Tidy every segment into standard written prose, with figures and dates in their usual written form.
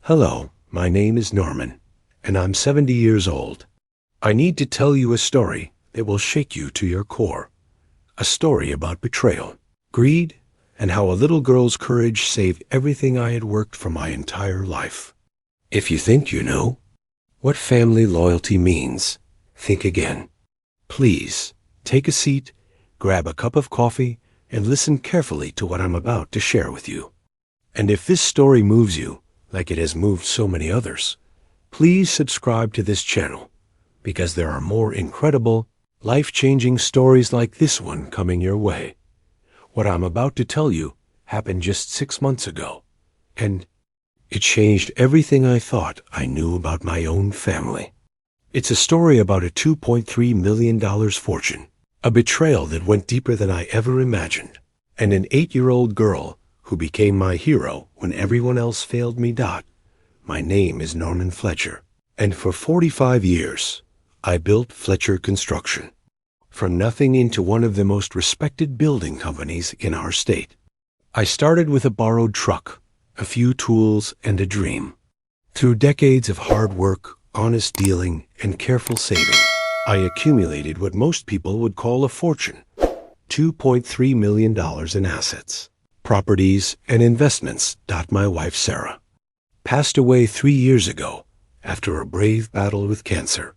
Hello, my name is Norman, and I'm 70 years old. I need to tell you a story that will shake you to your core. A story about betrayal, greed, and how a little girl's courage saved everything I had worked for my entire life. If you think you know what family loyalty means, think again. Please, take a seat, grab a cup of coffee, and listen carefully to what I'm about to share with you. And if this story moves you, like it has moved so many others, please subscribe to this channel, because there are more incredible, life-changing stories like this one coming your way. What I'm about to tell you happened just 6 months ago, and it changed everything I thought I knew about my own family. It's a story about a $2.3 million fortune, a betrayal that went deeper than I ever imagined, and an 8-year-old girl who became my hero when everyone else failed me. My name is Norman Fletcher, and for 45 years, I built Fletcher Construction, from nothing into one of the most respected building companies in our state. I started with a borrowed truck, a few tools, and a dream. Through decades of hard work, honest dealing, and careful saving, I accumulated what most people would call a fortune: $2.3 million in assets, properties, and investments. My wife, Sarah, passed away 3 years ago after a brave battle with cancer.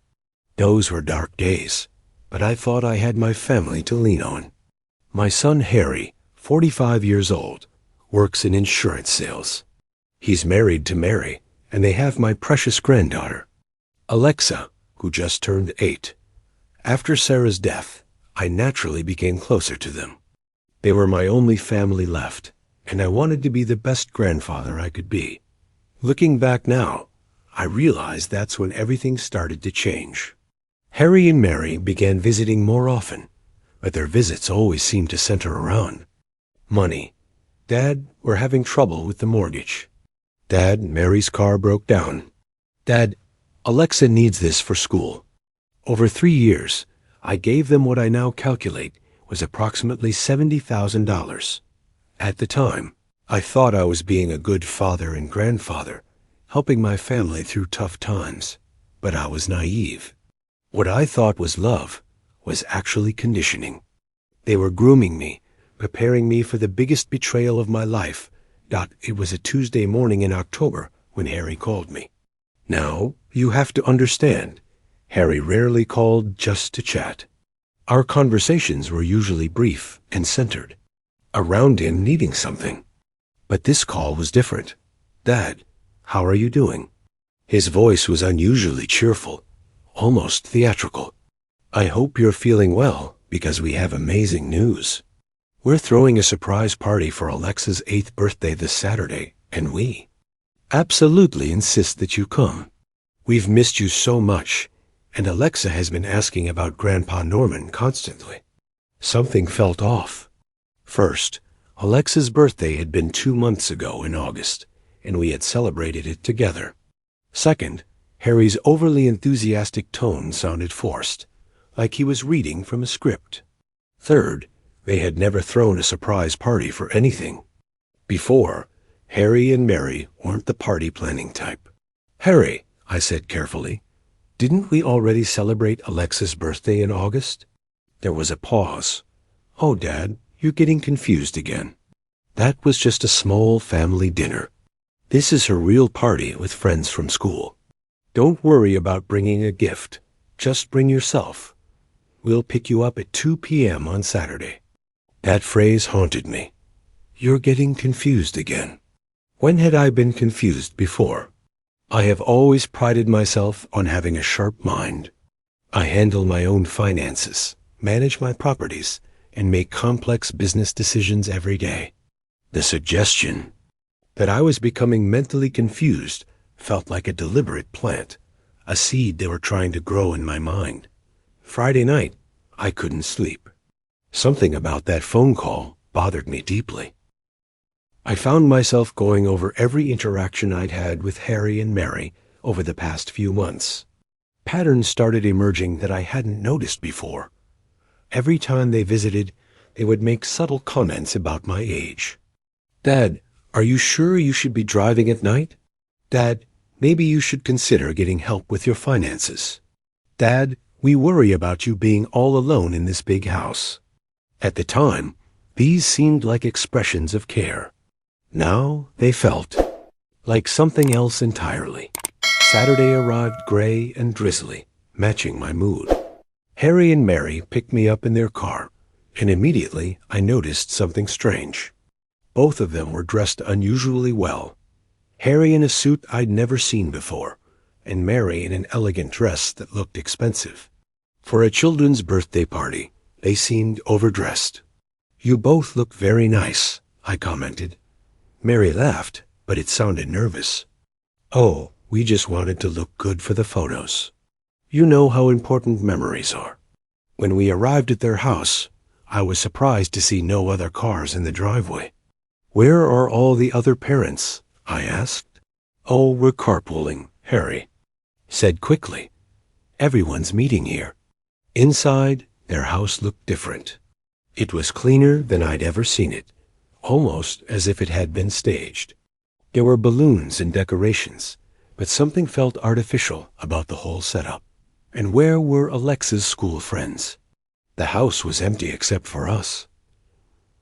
Those were dark days, but I thought I had my family to lean on. My son, Harry, 45 years old, works in insurance sales. He's married to Mary, and they have my precious granddaughter, Alexa, who just turned 8. After Sarah's death, I naturally became closer to them. They were my only family left, and I wanted to be the best grandfather I could be. Looking back now, I realized that's when everything started to change. Harry and Mary began visiting more often, but their visits always seemed to center around money. Dad, we're having trouble with the mortgage. Dad, Mary's car broke down. Dad, Alexa needs this for school. Over 3 years, I gave them what I now calculate was approximately $70,000. At the time, I thought I was being a good father and grandfather, helping my family through tough times, but I was naive. What I thought was love was actually conditioning. They were grooming me, preparing me for the biggest betrayal of my life. It was a Tuesday morning in October when Harry called me. Now, you have to understand, Harry rarely called just to chat. Our conversations were usually brief and centered around him needing something. But this call was different. Dad, how are you doing? His voice was unusually cheerful, almost theatrical. I hope you're feeling well, because we have amazing news. We're throwing a surprise party for Alexa's 8th birthday this Saturday, and we absolutely insist that you come. We've missed you so much, and Alexa has been asking about Grandpa Norman constantly. Something felt off. First, Alexa's birthday had been 2 months ago in August, and we had celebrated it together. Second, Harry's overly enthusiastic tone sounded forced, like he was reading from a script. Third, they had never thrown a surprise party for anything. Before, Harry and Mary weren't the party planning type. Harry, I said carefully, didn't we already celebrate Alexa's birthday in August? There was a pause. Oh, Dad, you're getting confused again. That was just a small family dinner. This is her real party with friends from school. Don't worry about bringing a gift. Just bring yourself. We'll pick you up at 2 p.m. on Saturday. That phrase haunted me. You're getting confused again. When had I been confused before? I have always prided myself on having a sharp mind. I handle my own finances, manage my properties, and make complex business decisions every day. The suggestion that I was becoming mentally confused felt like a deliberate plant, a seed they were trying to grow in my mind. Friday night, I couldn't sleep. Something about that phone call bothered me deeply. I found myself going over every interaction I'd had with Harry and Mary over the past few months. Patterns started emerging that I hadn't noticed before. Every time they visited, they would make subtle comments about my age. Dad, are you sure you should be driving at night? Dad, maybe you should consider getting help with your finances. Dad, we worry about you being all alone in this big house. At the time, these seemed like expressions of care. Now they felt like something else entirely. Saturday arrived gray and drizzly, matching my mood. Harry and Mary picked me up in their car, and immediately I noticed something strange. Both of them were dressed unusually well. Harry in a suit I'd never seen before, and Mary in an elegant dress that looked expensive. For a children's birthday party, they seemed overdressed. "You both look very nice," I commented. Mary laughed, but it sounded nervous. "Oh, we just wanted to look good for the photos. You know how important memories are." When we arrived at their house, I was surprised to see no other cars in the driveway. "Where are all the other parents?" I asked. "Oh, we're carpooling," Harry said quickly. "Everyone's meeting here." Inside, their house looked different. It was cleaner than I'd ever seen it, almost as if it had been staged. There were balloons and decorations, but something felt artificial about the whole setup. And where were Alexa's school friends? The house was empty except for us.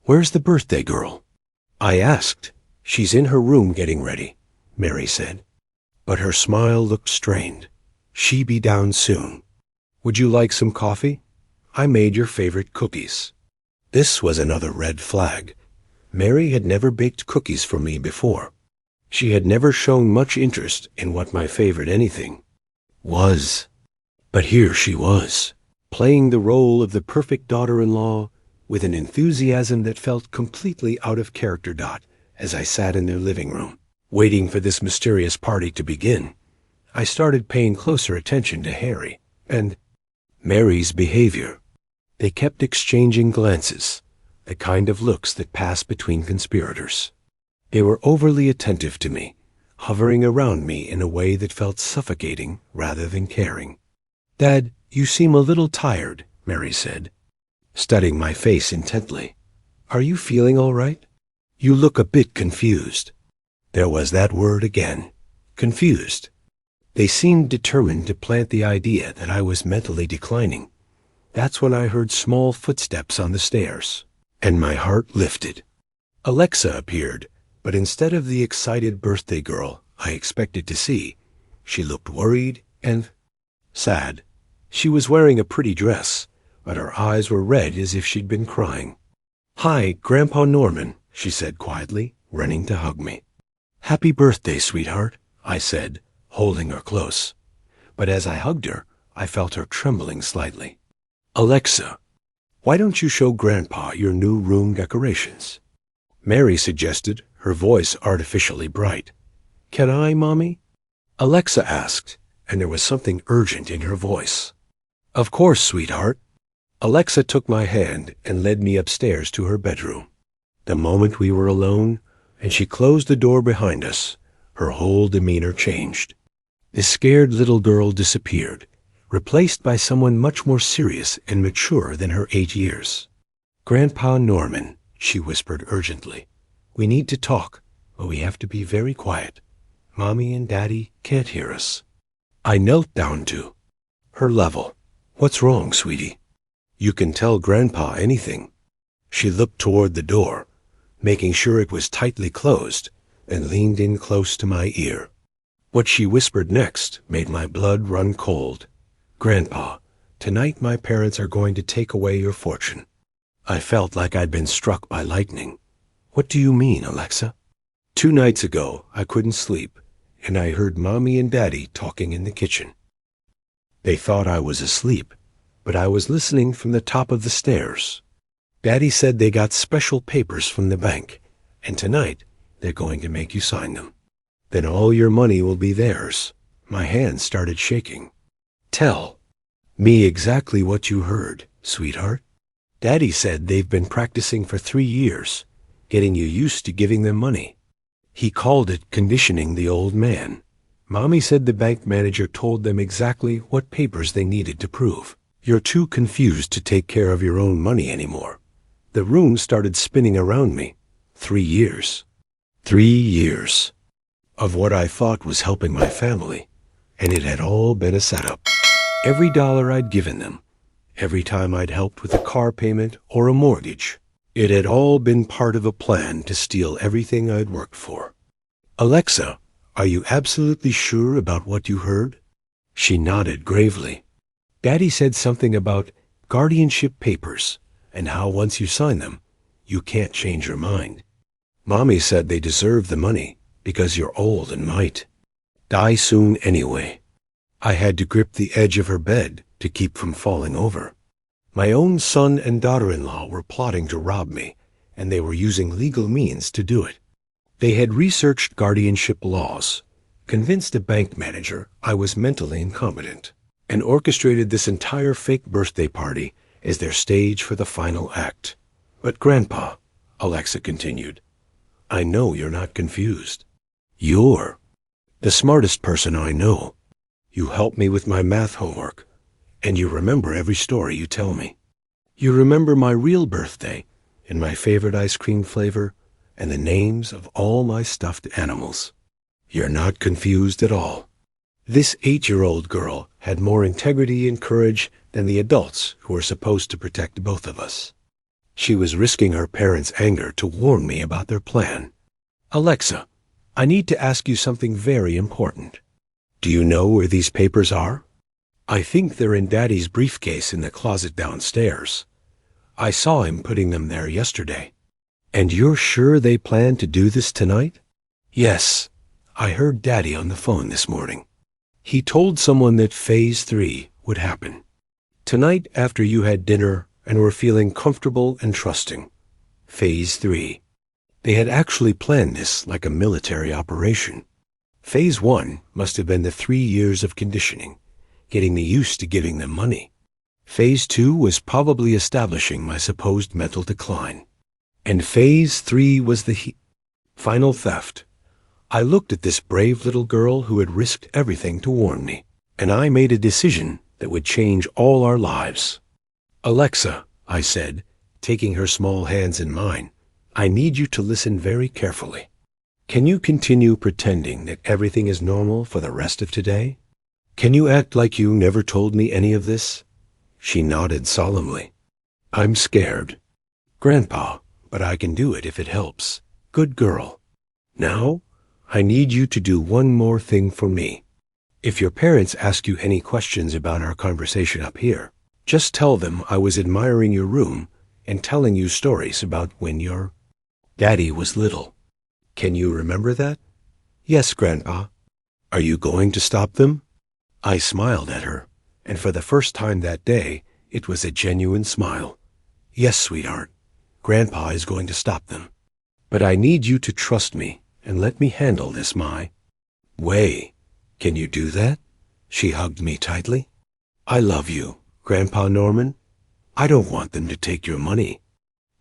"Where's the birthday girl?" I asked. "She's in her room getting ready," Mary said. But her smile looked strained. "She be down soon. Would you like some coffee? I made your favorite cookies." This was another red flag. Mary had never baked cookies for me before. She had never shown much interest in what my favorite anything was. But here she was, playing the role of the perfect daughter-in-law with an enthusiasm that felt completely out of character. As I sat in their living room, waiting for this mysterious party to begin, I started paying closer attention to Harry and Mary's behavior. They kept exchanging glances, the kind of looks that pass between conspirators. They were overly attentive to me, hovering around me in a way that felt suffocating rather than caring. "Dad, you seem a little tired," Mary said, studying my face intently. "Are you feeling all right? You look a bit confused." There was that word again, confused. They seemed determined to plant the idea that I was mentally declining. That's when I heard small footsteps on the stairs, and my heart lifted. Alexa appeared, but instead of the excited birthday girl I expected to see, she looked worried and sad. She was wearing a pretty dress, but her eyes were red as if she'd been crying. "Hi, Grandpa Norman," she said quietly, running to hug me. "Happy birthday, sweetheart," I said, holding her close. But as I hugged her, I felt her trembling slightly. "Alexa, why don't you show Grandpa your new room decorations?" Mary suggested, her voice artificially bright. "Can I, Mommy?" Alexa asked, and there was something urgent in her voice. "Of course, sweetheart." Alexa took my hand and led me upstairs to her bedroom. The moment we were alone, and she closed the door behind us, her whole demeanor changed. The scared little girl disappeared, replaced by someone much more serious and mature than her 8 years. "Grandpa Norman," she whispered urgently, "we need to talk, but we have to be very quiet. Mommy and Daddy can't hear us." I knelt down to her level. "What's wrong, sweetie?" "You can tell Grandpa anything." She looked toward the door, making sure it was tightly closed, and leaned in close to my ear. What she whispered next made my blood run cold. "Grandpa, tonight my parents are going to take away your fortune." I felt like I'd been struck by lightning. "What do you mean, Alexa?" 2 nights ago, I couldn't sleep, and I heard Mommy and Daddy talking in the kitchen. They thought I was asleep, but I was listening from the top of the stairs. Daddy said they got special papers from the bank, and tonight they're going to make you sign them. Then all your money will be theirs. My hands started shaking. "Tell me exactly what you heard, sweetheart." Daddy said they've been practicing for 3 years, getting you used to giving them money. He called it conditioning the old man. Mommy said the bank manager told them exactly what papers they needed to prove. "You're too confused to take care of your own money anymore." The room started spinning around me. 3 years. 3 years. of what I thought was helping my family, and it had all been a setup. Every dollar I'd given them, every time I'd helped with a car payment or a mortgage, it had all been part of a plan to steal everything I'd worked for. Alexa, are you absolutely sure about what you heard? She nodded gravely. Daddy said something about guardianship papers and how once you sign them, you can't change your mind. Mommy said they deserve the money because you're old and might die soon anyway. I had to grip the edge of her bed to keep from falling over. My own son and daughter-in-law were plotting to rob me, and they were using legal means to do it. They had researched guardianship laws, convinced a bank manager I was mentally incompetent, and orchestrated this entire fake birthday party as their stage for the final act. But Grandpa, Alexa continued, I know you're not confused. You're the smartest person I know. You help me with my math homework, and you remember every story you tell me. You remember my real birthday and my favorite ice cream flavor and the names of all my stuffed animals. You're not confused at all. This 8-year-old girl had more integrity and courage than the adults who were supposed to protect both of us. She was risking her parents' anger to warn me about their plan. Alexa, I need to ask you something very important. Do you know where these papers are? I think they're in Daddy's briefcase in the closet downstairs. I saw him putting them there yesterday. And you're sure they plan to do this tonight? Yes. I heard Daddy on the phone this morning. He told someone that Phase 3 would happen. Tonight after you had dinner and were feeling comfortable and trusting. Phase 3. They had actually planned this like a military operation. Phase 1 must have been the 3 years of conditioning, getting me used to giving them money. Phase 2 was probably establishing my supposed mental decline. And Phase 3 was the final theft. I looked at this brave little girl who had risked everything to warn me, and I made a decision that would change all our lives. Alexa, I said, taking her small hands in mine, I need you to listen very carefully. Can you continue pretending that everything is normal for the rest of today? Can you act like you never told me any of this? She nodded solemnly. I'm scared. Grandpa, but I can do it if it helps. Good girl. Now, I need you to do one more thing for me. If your parents ask you any questions about our conversation up here, just tell them I was admiring your room and telling you stories about when your Daddy was little. Can you remember that? Yes, Grandpa. Are you going to stop them? I smiled at her, and for the first time that day, it was a genuine smile. Yes, sweetheart. Grandpa is going to stop them. But I need you to trust me and let me handle this way. Can you do that? She hugged me tightly. I love you, Grandpa Norman. I don't want them to take your money.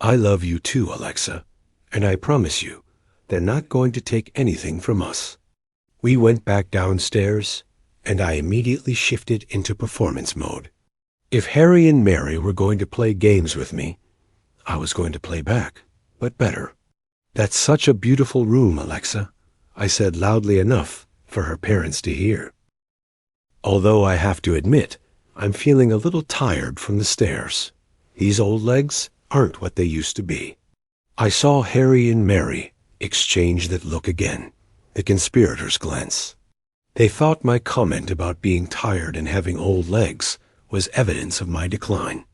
I love you too, Alexa, and I promise you, they're not going to take anything from us. We went back downstairs, and I immediately shifted into performance mode. If Harry and Mary were going to play games with me, I was going to play back, but better. That's such a beautiful room, Alexa, I said loudly enough for her parents to hear. Although I have to admit, I'm feeling a little tired from the stairs. These old legs aren't what they used to be. I saw Harry and Mary exchange that look again, the conspirator's glance. They thought my comment about being tired and having old legs was evidence of my decline.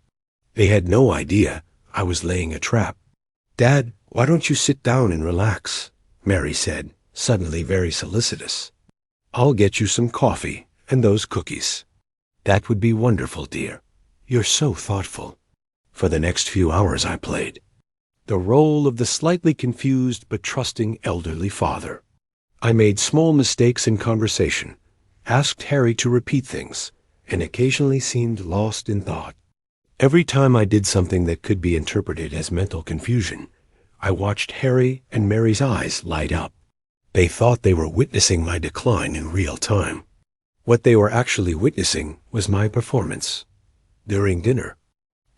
They had no idea I was laying a trap. Dad, why don't you sit down and relax? Mary said, suddenly very solicitous. I'll get you some coffee and those cookies. That would be wonderful, dear. You're so thoughtful. For the next few hours I played the role of the slightly confused but trusting elderly father. I made small mistakes in conversation, asked Harry to repeat things, and occasionally seemed lost in thought. Every time I did something that could be interpreted as mental confusion, I watched Harry and Mary's eyes light up. They thought they were witnessing my decline in real time. What they were actually witnessing was my performance. During dinner,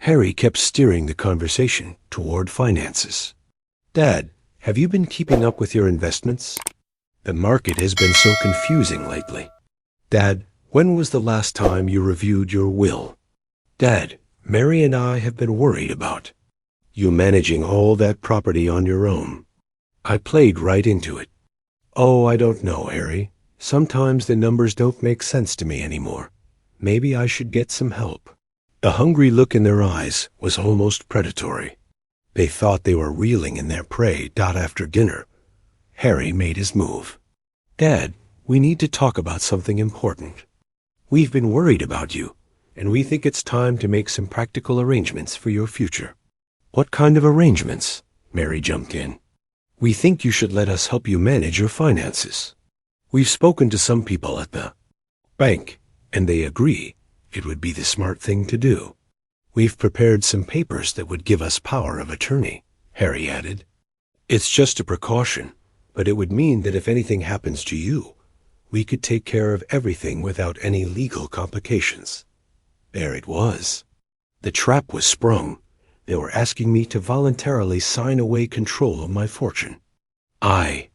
Harry kept steering the conversation toward finances. Dad, have you been keeping up with your investments? The market has been so confusing lately. Dad, when was the last time you reviewed your will? Dad, Mary and I have been worried about you managing all that property on your own. I played right into it. Oh, I don't know, Harry. Sometimes the numbers don't make sense to me anymore. Maybe I should get some help. The hungry look in their eyes was almost predatory. They thought they were reeling in their prey after dinner. Harry made his move. Dad, we need to talk about something important. We've been worried about you, and we think it's time to make some practical arrangements for your future. What kind of arrangements? Mary jumped in. We think you should let us help you manage your finances. We've spoken to some people at the bank, and they agree it would be the smart thing to do. We've prepared some papers that would give us power of attorney, Harry added. It's just a precaution, but it would mean that if anything happens to you, we could take care of everything without any legal complications. There it was. The trap was sprung. They were asking me to voluntarily sign away control of my fortune. I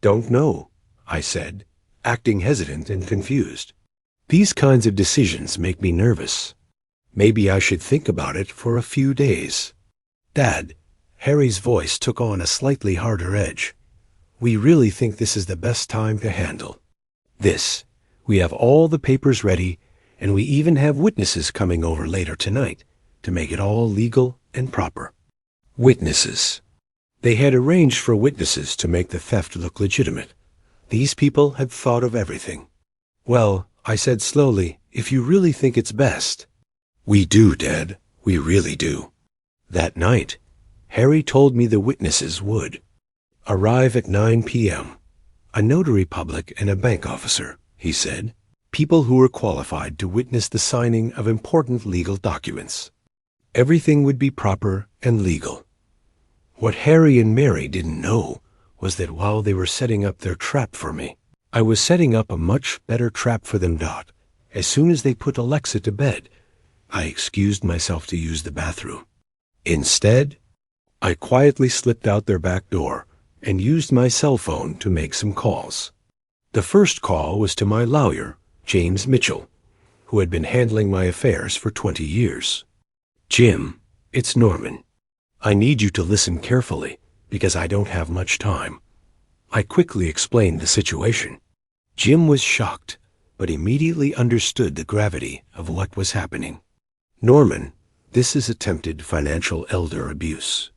don't know, I said, acting hesitant and confused. These kinds of decisions make me nervous. Maybe I should think about it for a few days. Dad, Harry's voice took on a slightly harder edge. We really think this is the best time to handle this. We have all the papers ready, and we even have witnesses coming over later tonight to make it all legal and proper. Witnesses. They had arranged for witnesses to make the theft look legitimate. These people had thought of everything. Well, I said slowly, if you really think it's best. We do, Dad. We really do. That night, Harry told me the witnesses would arrive at 9 p.m. A notary public and a bank officer, he said. People who were qualified to witness the signing of important legal documents. Everything would be proper and legal. What Harry and Mary didn't know was that while they were setting up their trap for me, I was setting up a much better trap for them. As soon as they put Alexa to bed, I excused myself to use the bathroom. Instead, I quietly slipped out their back door and used my cell phone to make some calls. The first call was to my lawyer, James Mitchell, who had been handling my affairs for 20 years. Jim, it's Norman. I need you to listen carefully because I don't have much time. I quickly explained the situation. Jim was shocked, but immediately understood the gravity of what was happening. Norman, this is attempted financial elder abuse.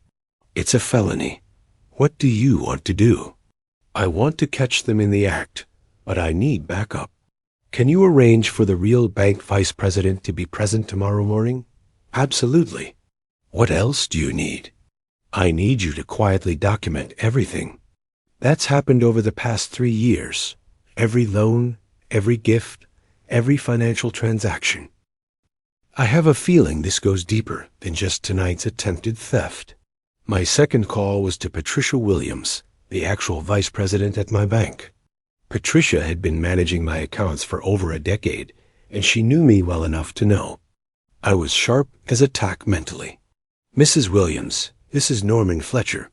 It's a felony. What do you want to do? I want to catch them in the act, but I need backup. Can you arrange for the real bank vice president to be present tomorrow morning? Absolutely. What else do you need? I need you to quietly document everything. That's happened over the past 3 years. Every loan, every gift, every financial transaction. I have a feeling this goes deeper than just tonight's attempted theft. My second call was to Patricia Williams, the actual vice president at my bank. Patricia had been managing my accounts for over a decade, and she knew me well enough to know I was sharp as a tack mentally. Mrs. Williams, this is Norman Fletcher.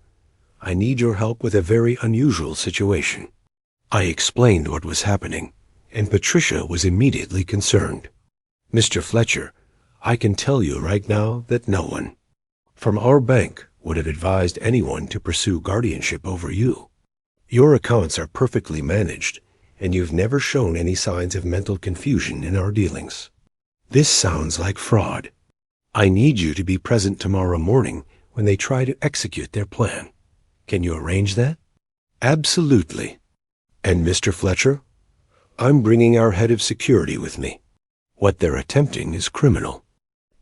I need your help with a very unusual situation. I explained what was happening, and Patricia was immediately concerned. Mr. Fletcher, I can tell you right now that no one from our bank would have advised anyone to pursue guardianship over you. Your accounts are perfectly managed, and you've never shown any signs of mental confusion in our dealings. This sounds like fraud. I need you to be present tomorrow morning when they try to execute their plan. Can you arrange that? Absolutely. And Mr. Fletcher, I'm bringing our head of security with me. What they're attempting is criminal.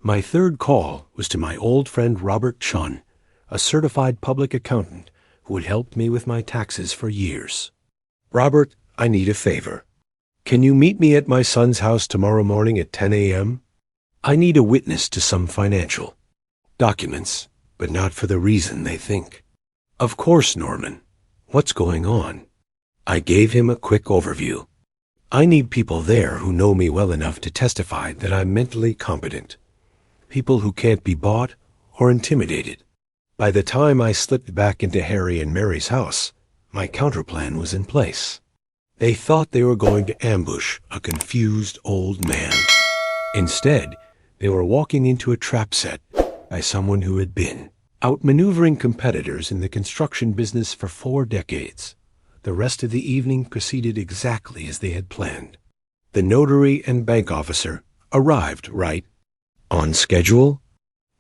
My third call was to my old friend Robert Chun, a certified public accountant who had helped me with my taxes for years. Robert, I need a favor. Can you meet me at my son's house tomorrow morning at 10 a.m.? I need a witness to some financial documents, but not for the reason they think. Of course, Norman. What's going on? I gave him a quick overview. I need people there who know me well enough to testify that I'm mentally competent. People who can't be bought or intimidated. By the time I slipped back into Harry and Mary's house, my counterplan was in place. They thought they were going to ambush a confused old man. Instead, they were walking into a trap set by someone who had been outmaneuvering competitors in the construction business for 4 decades. The rest of the evening proceeded exactly as they had planned. The notary and bank officer arrived right on schedule.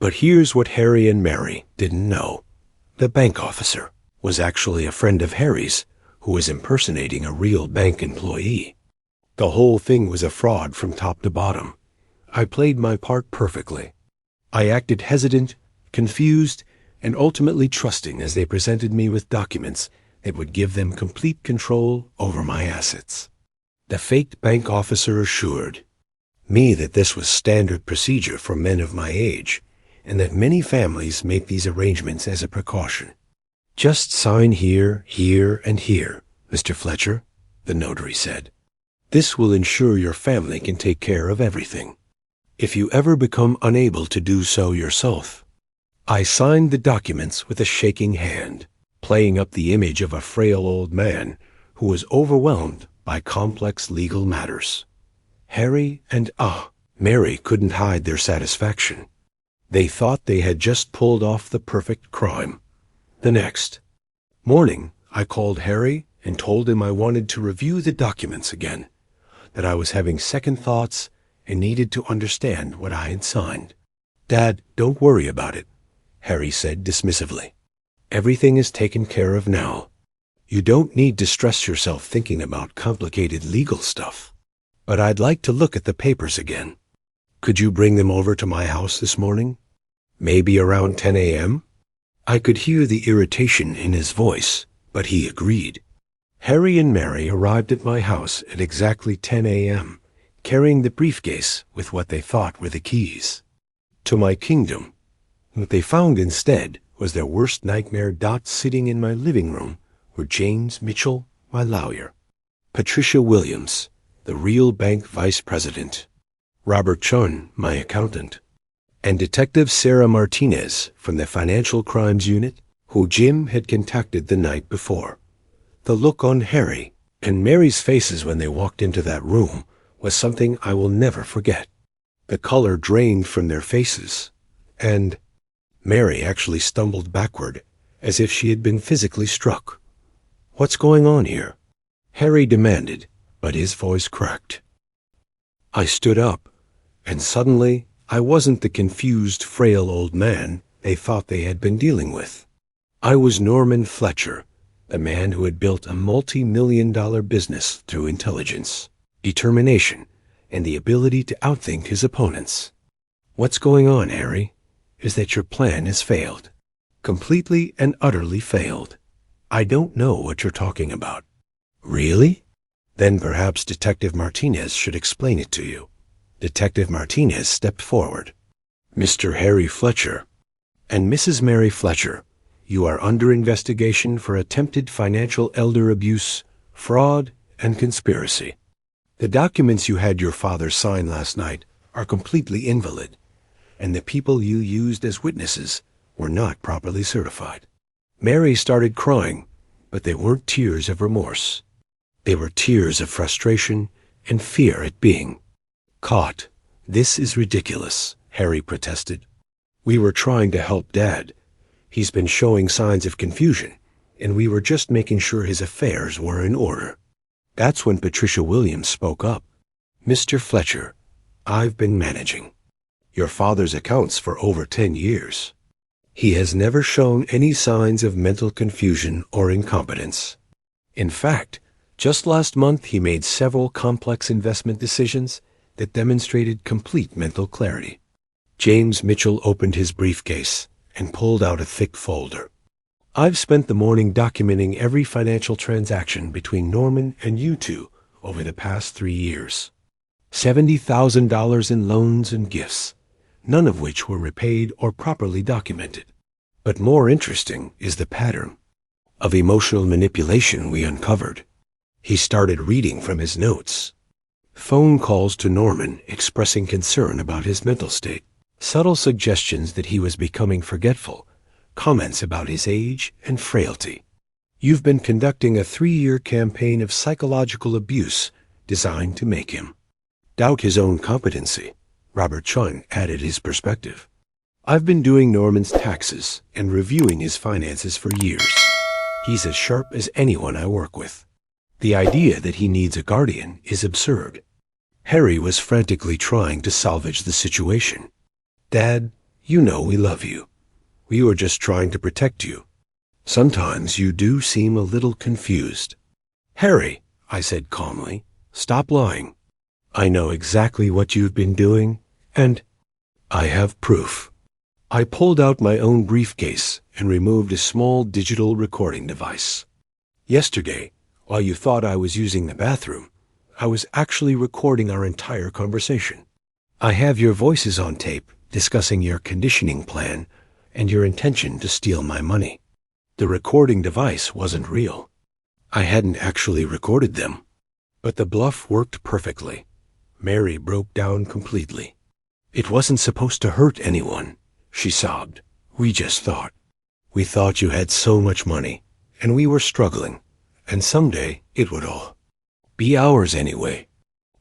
But here's what Harry and Mary didn't know. The bank officer was actually a friend of Harry's who was impersonating a real bank employee. The whole thing was a fraud from top to bottom. I played my part perfectly. I acted hesitant, confused, and ultimately trusting as they presented me with documents that would give them complete control over my assets. The faked bank officer assured me that this was standard procedure for men of my age, and that many families make these arrangements as a precaution. "Just sign here, here, and here, Mr. Fletcher," the notary said. "This will ensure your family can take care of everything. If you ever become unable to do so yourself." I signed the documents with a shaking hand, playing up the image of a frail old man who was overwhelmed by complex legal matters. Harry and Mary couldn't hide their satisfaction. They thought they had just pulled off the perfect crime. The next morning, I called Harry and told him I wanted to review the documents again, that I was having second thoughts and needed to understand what I had signed. "Dad, don't worry about it," Harry said dismissively. "Everything is taken care of now. You don't need to stress yourself thinking about complicated legal stuff. But I'd like to look at the papers again. Could you bring them over to my house this morning? Maybe around 10 a.m.? I could hear the irritation in his voice, but he agreed. Harry and Mary arrived at my house at exactly 10 a.m., carrying the briefcase with what they thought were the keys to my kingdom. What they found instead was their worst nightmare. Sitting in my living room were James Mitchell, my lawyer, Patricia Williams, the real bank vice president, Robert Chun, my accountant, and Detective Sarah Martinez from the Financial Crimes Unit, who Jim had contacted the night before. The look on Harry and Mary's faces when they walked into that room was something I will never forget. The color drained from their faces, and Mary actually stumbled backward as if she had been physically struck. "What's going on here?" Harry demanded, but his voice cracked. I stood up, and suddenly I wasn't the confused, frail old man they thought they had been dealing with. I was Norman Fletcher, the man who had built a multi-million-dollar business through intelligence, determination, and the ability to outthink his opponents. "What's going on, Harry, is that your plan has failed. Completely and utterly failed. I don't know what you're talking about." "Really? Then perhaps Detective Martinez should explain it to you." Detective Martinez stepped forward. "Mr. Harry Fletcher and Mrs. Mary Fletcher, you are under investigation for attempted financial elder abuse, fraud, and conspiracy. The documents you had your father sign last night are completely invalid, and the people you used as witnesses were not properly certified." Mary started crying, but they weren't tears of remorse. They were tears of frustration and fear at being caught. "This is ridiculous," Harry protested. "We were trying to help Dad. He's been showing signs of confusion, and we were just making sure his affairs were in order." That's when Patricia Williams spoke up. "Mr. Fletcher, I've been managing your father's accounts for over 10 years. He has never shown any signs of mental confusion or incompetence. In fact, just last month he made several complex investment decisions that demonstrated complete mental clarity." James Mitchell opened his briefcase and pulled out a thick folder. "I've spent the morning documenting every financial transaction between Norman and you two over the past 3 years. $70,000 in loans and gifts, none of which were repaid or properly documented. But more interesting is the pattern of emotional manipulation we uncovered." He started reading from his notes. Phone calls to Norman expressing concern about his mental state, subtle suggestions that he was becoming forgetful, comments about his age and frailty. You've been conducting a 3-year campaign of psychological abuse designed to make him doubt his own competency. Robert Chun added his perspective. I've been doing Norman's taxes and reviewing his finances for years. He's as sharp as anyone I work with. The idea that he needs a guardian is absurd. Harry was frantically trying to salvage the situation. Dad, you know we love you. We were just trying to protect you. Sometimes you do seem a little confused. Harry, I said calmly, stop lying. I know exactly what you've been doing, and I have proof. I pulled out my own briefcase and removed a small digital recording device. Yesterday, while you thought I was using the bathroom, I was actually recording our entire conversation. I have your voices on tape discussing your conditioning plan and your intention to steal my money. The recording device wasn't real. I hadn't actually recorded them. But the bluff worked perfectly. Mary broke down completely. It wasn't supposed to hurt anyone, she sobbed. We just thought. We thought you had so much money, and we were struggling, and someday it would all be ours anyway.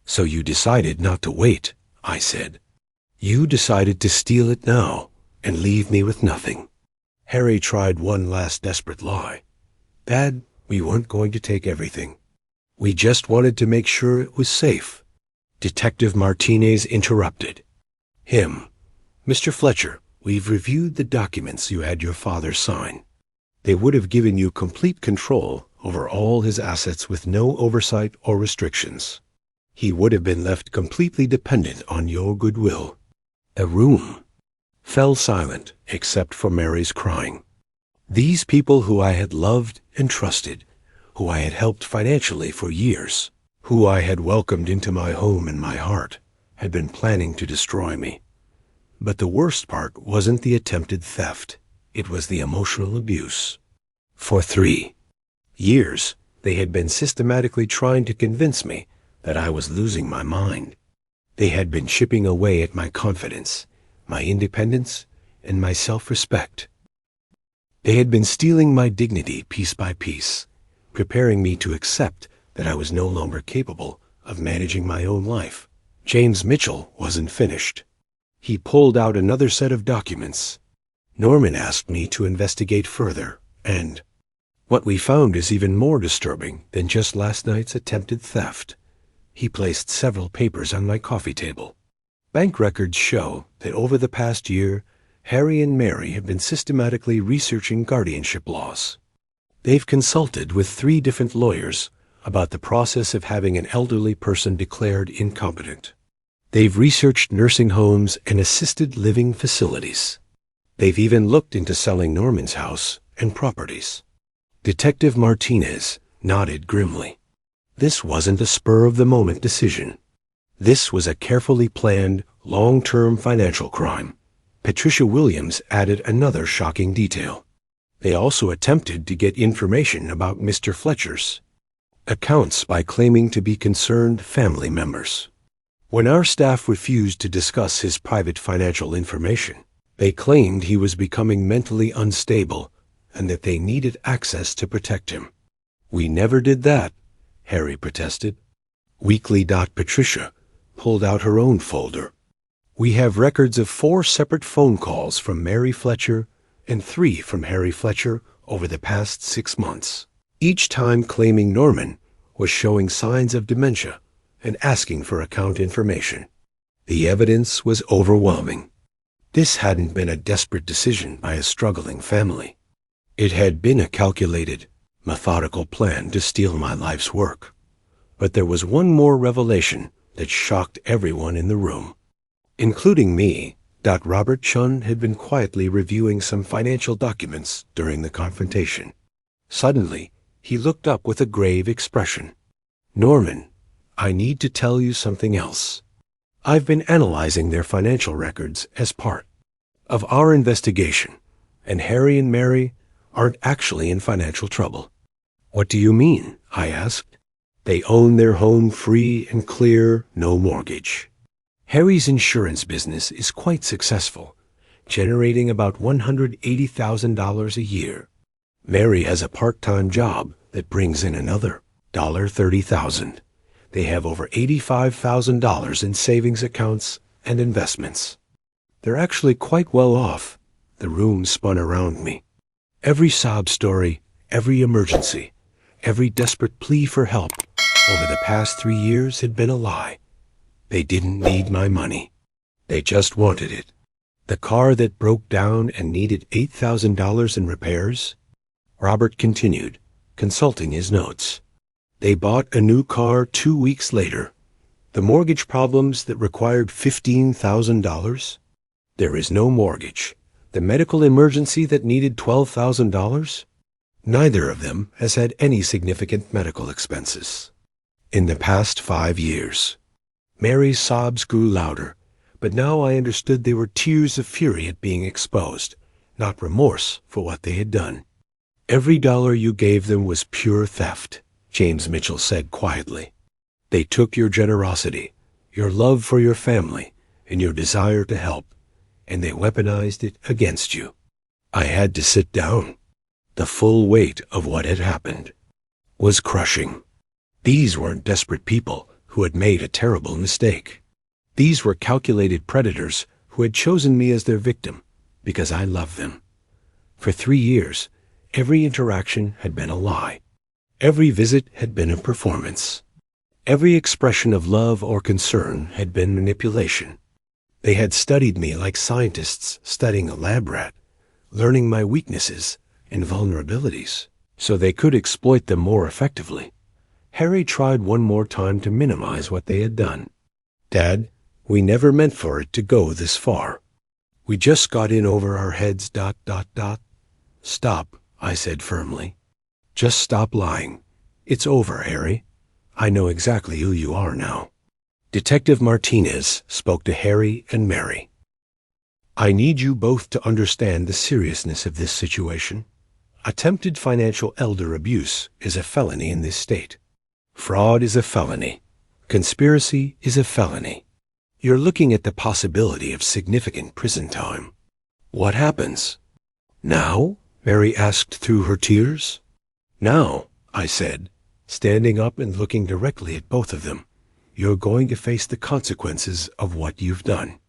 So you decided not to wait, I said. You decided to steal it now and leave me with nothing. Harry tried one last desperate lie. Dad, we weren't going to take everything. We just wanted to make sure it was safe. Detective Martinez interrupted. Mr. Fletcher, we've reviewed the documents you had your father sign. They would have given you complete control over all his assets with no oversight or restrictions. He would have been left completely dependent on your goodwill. A room fell silent except for Mary's crying. These people who I had loved and trusted, who I had helped financially for years, who I had welcomed into my home and my heart, had been planning to destroy me. But the worst part wasn't the attempted theft. It was the emotional abuse. For 3 years, they had been systematically trying to convince me that I was losing my mind. They had been chipping away at my confidence, my independence, and my self-respect. They had been stealing my dignity piece by piece, preparing me to accept that I was no longer capable of managing my own life. James Mitchell wasn't finished. He pulled out another set of documents. Norman asked me to investigate further, and what we found is even more disturbing than just last night's attempted theft. He placed several papers on my coffee table. Bank records show that over the past year, Harry and Mary have been systematically researching guardianship laws. They've consulted with 3 different lawyers about the process of having an elderly person declared incompetent. They've researched nursing homes and assisted living facilities. They've even looked into selling Norman's house and properties. Detective Martinez nodded grimly. This wasn't a spur-of-the-moment decision. This was a carefully planned, long-term financial crime. Patricia Williams added another shocking detail. They also attempted to get information about Mr. Fletcher's accounts by claiming to be concerned family members. When our staff refused to discuss his private financial information, they claimed he was becoming mentally unstable and that they needed access to protect him. We never did that, Harry protested. Weekly.Patricia pulled out her own folder. We have records of 4 separate phone calls from Mary Fletcher and 3 from Harry Fletcher over the past 6 months, each time claiming Norman was showing signs of dementia and asking for account information. The evidence was overwhelming. This hadn't been a desperate decision by a struggling family. It had been a calculated, methodical plan to steal my life's work. But there was one more revelation that shocked everyone in the room, including me. Robert Chun had been quietly reviewing some financial documents during the confrontation. Suddenly, he looked up with a grave expression. Norman, I need to tell you something else. I've been analyzing their financial records as part of our investigation, and Harry and Mary aren't actually in financial trouble. What do you mean? I asked. They own their home free and clear, no mortgage. Harry's insurance business is quite successful, generating about $180,000 a year. Mary has a part-time job that brings in another $30,000. They have over $85,000 in savings accounts and investments. They're actually quite well off. The room spun around me. Every sob story, every emergency, every desperate plea for help over the past 3 years had been a lie. They didn't need my money. They just wanted it. The car that broke down and needed $8,000 in repairs? Robert continued, consulting his notes. They bought a new car 2 weeks later. The mortgage problems that required $15,000? There is no mortgage. The medical emergency that needed $12,000? Neither of them has had any significant medical expenses. In the past 5 years. Mary's sobs grew louder, but now I understood they were tears of fury at being exposed, not remorse for what they had done. Every dollar you gave them was pure theft, James Mitchell said quietly. They took your generosity, your love for your family, and your desire to help, and they weaponized it against you. I had to sit down. The full weight of what had happened was crushing. These weren't desperate people who had made a terrible mistake. These were calculated predators who had chosen me as their victim because I loved them. For 3 years, every interaction had been a lie. Every visit had been a performance. Every expression of love or concern had been manipulation. They had studied me like scientists studying a lab rat, learning my weaknesses and vulnerabilities so they could exploit them more effectively. Harry tried one more time to minimize what they had done. Dad, we never meant for it to go this far. We just got in over our heads, ... Stop, I said firmly. Just stop lying. It's over, Harry. I know exactly who you are now. Detective Martinez spoke to Harry and Mary. I need you both to understand the seriousness of this situation. Attempted financial elder abuse is a felony in this state. Fraud is a felony. Conspiracy is a felony. You're looking at the possibility of significant prison time. What happens? Now? Mary asked through her tears. Now, I said, standing up and looking directly at both of them. You're going to face the consequences of what you've done.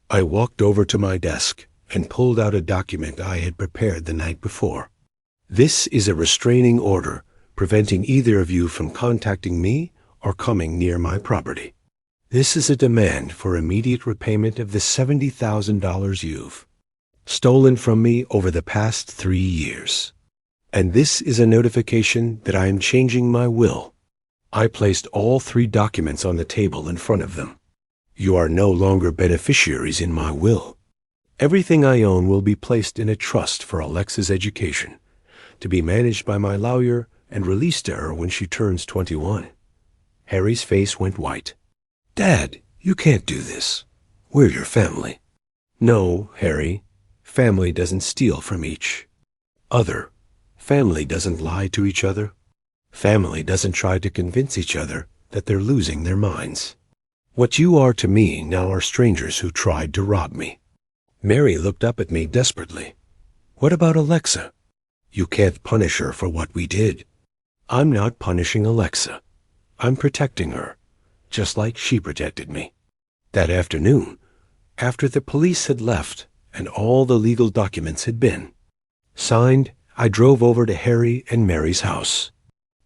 I walked over to my desk and pulled out a document I had prepared the night before. This is a restraining order preventing either of you from contacting me or coming near my property. This is a demand for immediate repayment of the $70,000 you've stolen from me over the past 3 years. And this is a notification that I am changing my will. I placed all 3 documents on the table in front of them. You are no longer beneficiaries in my will. Everything I own will be placed in a trust for Alexa's education, to be managed by my lawyer and released to her when she turns 21. Harry's face went white. Dad, you can't do this. We're your family. No, Harry. Family doesn't steal from each other. Family doesn't lie to each other. Family doesn't try to convince each other that they're losing their minds. What you are to me now are strangers who tried to rob me. Mary looked up at me desperately. What about Alexa? You can't punish her for what we did. I'm not punishing Alexa. I'm protecting her, just like she protected me. That afternoon, after the police had left and all the legal documents had been signed, I drove over to Harry and Mary's house.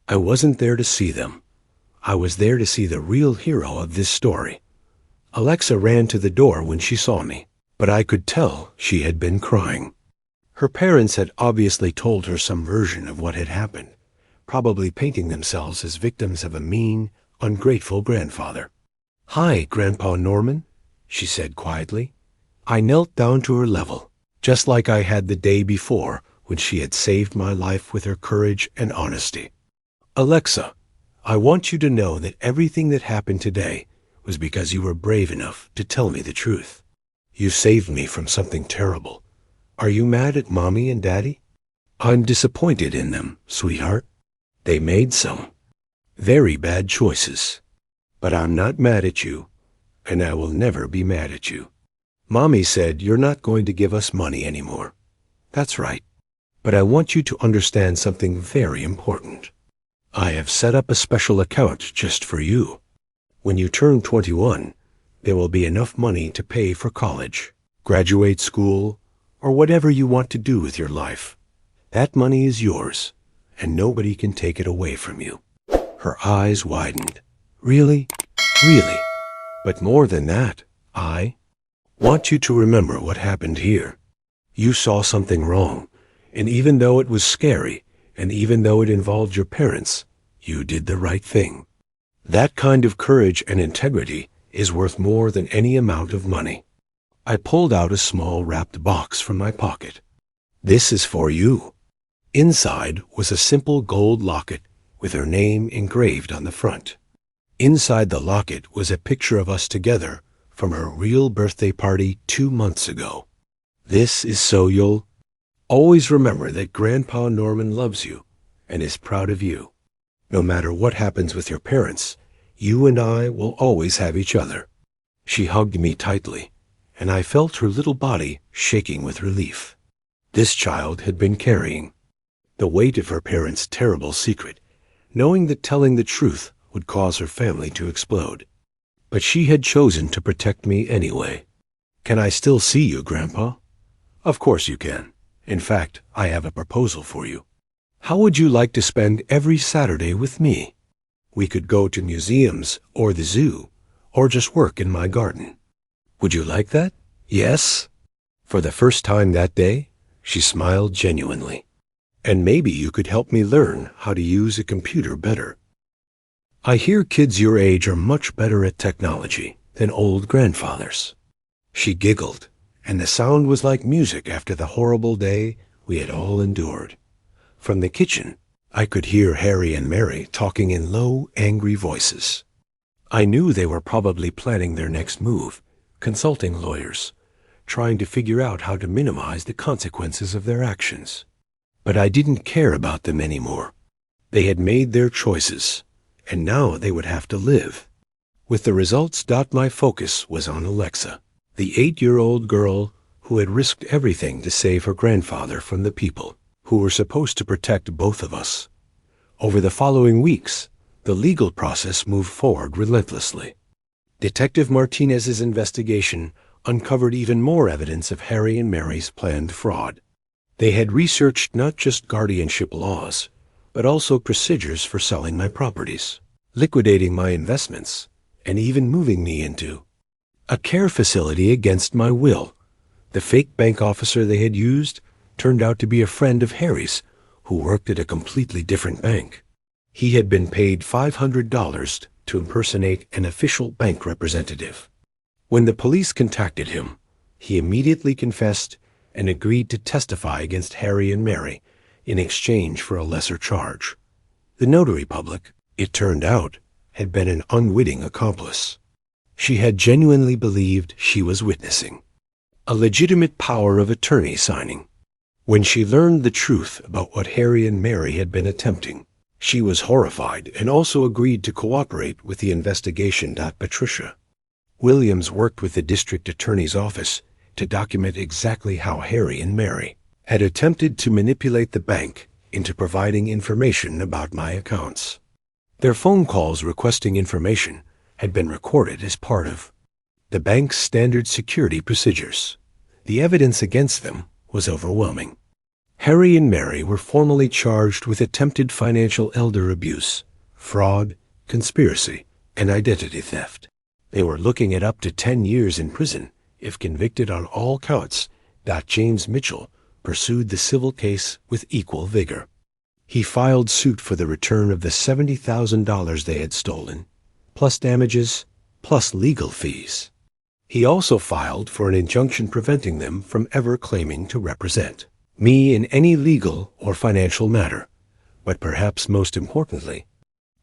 I wasn't there to see them. I was there to see the real hero of this story. Alexa ran to the door when she saw me, but I could tell she had been crying. Her parents had obviously told her some version of what had happened, probably painting themselves as victims of a mean, ungrateful grandfather. Hi, Grandpa Norman, she said quietly. I knelt down to her level, just like I had the day before when she had saved my life with her courage and honesty. Alexa, I want you to know that everything that happened today was because you were brave enough to tell me the truth. You saved me from something terrible. Are you mad at Mommy and Daddy? I'm disappointed in them, sweetheart. They made some very bad choices. But I'm not mad at you, and I will never be mad at you. Mommy said you're not going to give us money anymore. That's right. But I want you to understand something very important. I have set up a special account just for you. When you turn 21, there will be enough money to pay for college, graduate school, or whatever you want to do with your life. That money is yours, and nobody can take it away from you. Her eyes widened. Really? Really? But more than that, I want you to remember what happened here. You saw something wrong, and even though it was scary, and even though it involved your parents, you did the right thing. That kind of courage and integrity is worth more than any amount of money. I pulled out a small wrapped box from my pocket. This is for you. Inside was a simple gold locket with her name engraved on the front. Inside the locket was a picture of us together from her real birthday party 2 months ago. This is so you'll always remember that Grandpa Norman loves you and is proud of you. No matter what happens with your parents, you and I will always have each other. She hugged me tightly, and I felt her little body shaking with relief. This child had been carrying the weight of her parents' terrible secret, knowing that telling the truth would cause her family to explode. But she had chosen to protect me anyway. Can I still see you, Grandpa? Of course you can. In fact, I have a proposal for you. How would you like to spend every Saturday with me? We could go to museums or the zoo, or just work in my garden. Would you like that? Yes? For the first time that day, she smiled genuinely. And maybe you could help me learn how to use a computer better. I hear kids your age are much better at technology than old grandfathers. She giggled, and the sound was like music after the horrible day we had all endured. From the kitchen, I could hear Harry and Mary talking in low, angry voices. I knew they were probably planning their next move, consulting lawyers, trying to figure out how to minimize the consequences of their actions. But I didn't care about them anymore. They had made their choices, and now they would have to live. With the results, my focus was on Alexa, the 8-year-old girl who had risked everything to save her grandfather from the people who were supposed to protect both of us. Over the following weeks, the legal process moved forward relentlessly. Detective Martinez's investigation uncovered even more evidence of Harry and Mary's planned fraud. They had researched not just guardianship laws, but also procedures for selling my properties, liquidating my investments, and even moving me into a care facility against my will. The fake bank officer they had used turned out to be a friend of Harry's who worked at a completely different bank. He had been paid $500 to impersonate an official bank representative. When the police contacted him, he immediately confessed and agreed to testify against Harry and Mary in exchange for a lesser charge. The notary public, it turned out, had been an unwitting accomplice. She had genuinely believed she was witnessing a legitimate power of attorney signing. When she learned the truth about what Harry and Mary had been attempting, she was horrified and also agreed to cooperate with the investigation. Patricia Williams worked with the district attorney's office to document exactly how Harry and Mary had attempted to manipulate the bank into providing information about my accounts. Their phone calls requesting information had been recorded as part of the bank's standard security procedures. The evidence against them was overwhelming. Harry and Mary were formally charged with attempted financial elder abuse, fraud, conspiracy, and identity theft. They were looking at up to 10 years in prison if convicted on all counts. James Mitchell pursued the civil case with equal vigor. He filed suit for the return of the $70,000 they had stolen, plus damages, plus legal fees. He also filed for an injunction preventing them from ever claiming to represent me in any legal or financial matter. But perhaps most importantly,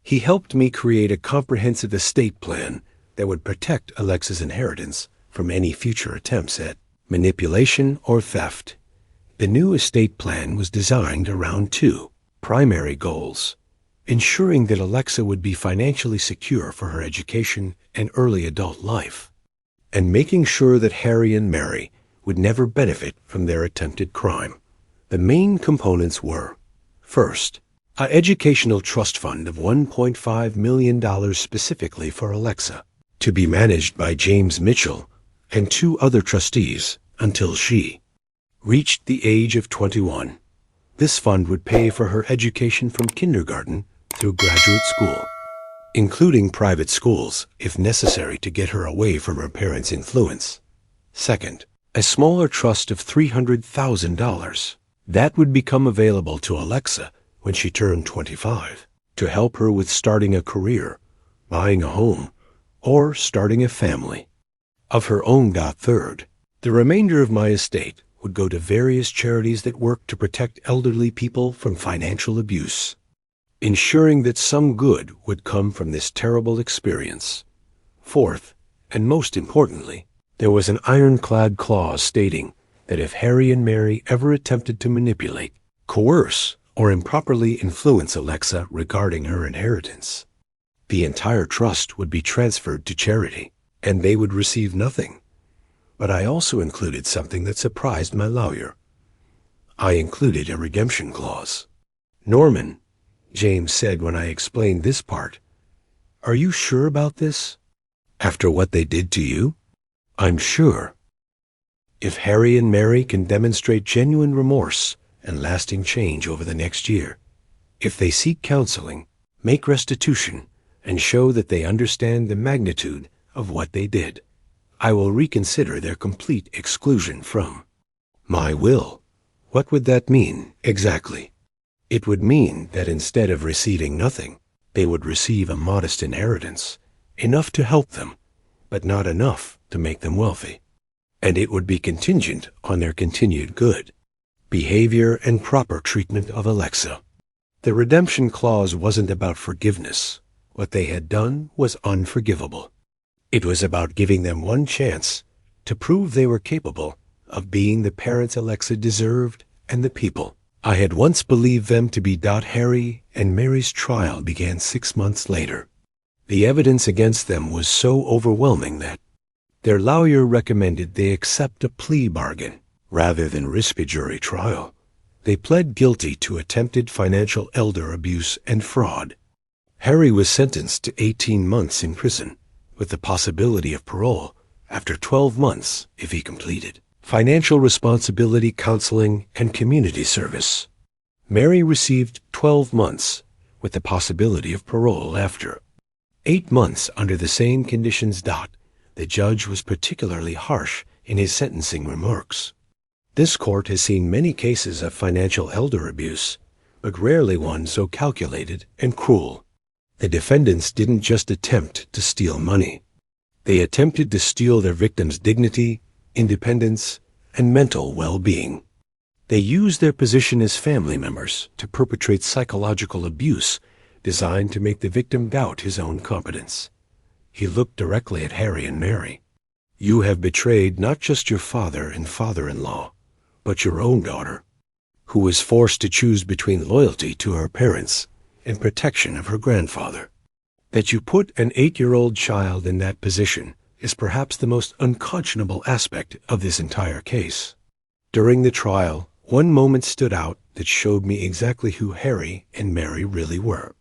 he helped me create a comprehensive estate plan that would protect Alexa's inheritance from any future attempts at manipulation or theft. The new estate plan was designed around 2 primary goals: ensuring that Alexa would be financially secure for her education and early adult life, and making sure that Harry and Mary would never benefit from their attempted crime. The main components were, first, an educational trust fund of $1.5 million specifically for Alexa, to be managed by James Mitchell and 2 other trustees until she reached the age of 21. This fund would pay for her education from kindergarten through graduate school, including private schools if necessary to get her away from her parents' influence. Second, a smaller trust of $300,000. That would become available to Alexa when she turned 25 to help her with starting a career, buying a home, or starting a family. Of her own third, the remainder of my estate would go to various charities that work to protect elderly people from financial abuse, ensuring that some good would come from this terrible experience. Fourth, and most importantly, there was an ironclad clause stating that if Harry and Mary ever attempted to manipulate, coerce, or improperly influence Alexa regarding her inheritance, the entire trust would be transferred to charity, and they would receive nothing. But I also included something that surprised my lawyer. I included a redemption clause. "Norman," James said when I explained this part, "are you sure about this? After what they did to you?" "I'm sure. If Harry and Mary can demonstrate genuine remorse and lasting change over the next year, if they seek counseling, make restitution, and show that they understand the magnitude of what they did, I will reconsider their complete exclusion from my will." What would that mean exactly? It would mean that instead of receiving nothing, they would receive a modest inheritance, enough to help them, but not enough to make them wealthy. And it would be contingent on their continued good behavior and proper treatment of Alexa. The redemption clause wasn't about forgiveness. What they had done was unforgivable. It was about giving them one chance to prove they were capable of being the parents Alexa deserved and the people. I had once believed them to be. Harry and Mary's trial began 6 months later. The evidence against them was so overwhelming that their lawyer recommended they accept a plea bargain rather than risk a jury trial. They pled guilty to attempted financial elder abuse and fraud. Harry was sentenced to 18 months in prison, with the possibility of parole after 12 months if he completed financial responsibility counseling and community service. Mary received 12 months, with the possibility of parole after 8 months under the same conditions. The judge was particularly harsh in his sentencing remarks. This court has seen many cases of financial elder abuse, but rarely one so calculated and cruel. The defendants didn't just attempt to steal money. They attempted to steal their victims' dignity, independence, and mental well-being. They used their position as family members to perpetrate psychological abuse designed to make the victim doubt his own competence. He looked directly at Harry and Mary. "You have betrayed not just your father and father-in-law, but your own daughter, who was forced to choose between loyalty to her parents and protection of her grandfather. That you put an 8-year-old child in that position is perhaps the most unconscionable aspect of this entire case." During the trial, one moment stood out that showed me exactly who Harry and Mary really were.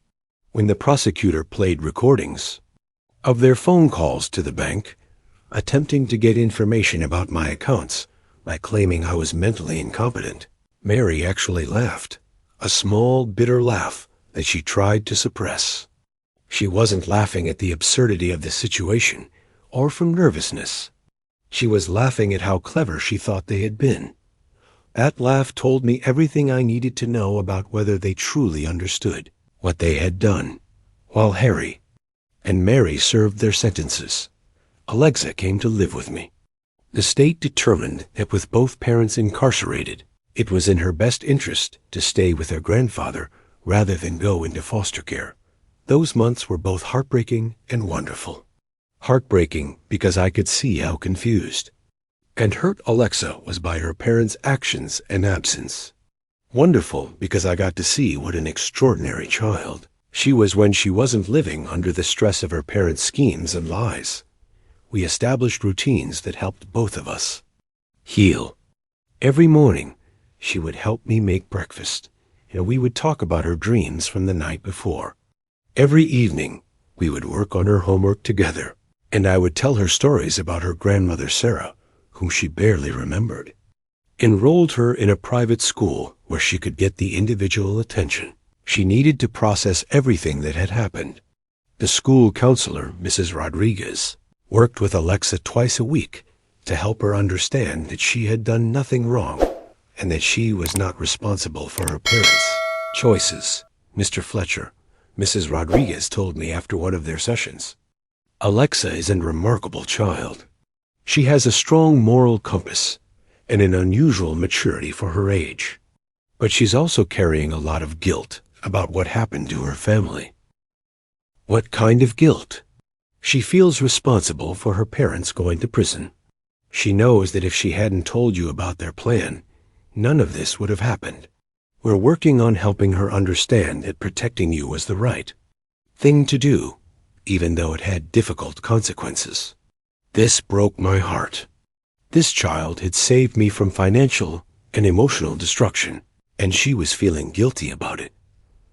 When the prosecutor played recordings of their phone calls to the bank, attempting to get information about my accounts by claiming I was mentally incompetent, Mary actually laughed, a small, bitter laugh that she tried to suppress. She wasn't laughing at the absurdity of the situation or from nervousness. She was laughing at how clever she thought they had been. That laugh told me everything I needed to know about whether they truly understood what they had done. While Harry and Mary served their sentences, Alexa came to live with me. The state determined that with both parents incarcerated, it was in her best interest to stay with her grandfather rather than go into foster care. Those months were both heartbreaking and wonderful. Heartbreaking because I could see how confused and hurt Alexa was by her parents' actions and absence. Wonderful because I got to see what an extraordinary child she was when she wasn't living under the stress of her parents' schemes and lies. We established routines that helped both of us heal. Every morning, She would help me make breakfast, and we would talk about her dreams from the night before. Every evening, we would work on her homework together, and I would tell her stories about her grandmother Sarah, whom she barely remembered. Enrolled her in a private school where she could get the individual attention she needed to process everything that had happened. The school counselor, Mrs. Rodriguez, worked with Alexa twice a week to help her understand that she had done nothing wrong and that she was not responsible for her parents' choices. Mr. Fletcher, Mrs. Rodriguez told me after one of their sessions, Alexa is a remarkable child. She has a strong moral compass and an unusual maturity for her age. But she's also carrying a lot of guilt about what happened to her family. What kind of guilt? She feels responsible for her parents going to prison. She knows that if she hadn't told you about their plan, none of this would have happened. We're working on helping her understand that protecting you was the right thing to do, even though it had difficult consequences. This broke my heart. This child had saved me from financial and emotional destruction, and she was feeling guilty about it.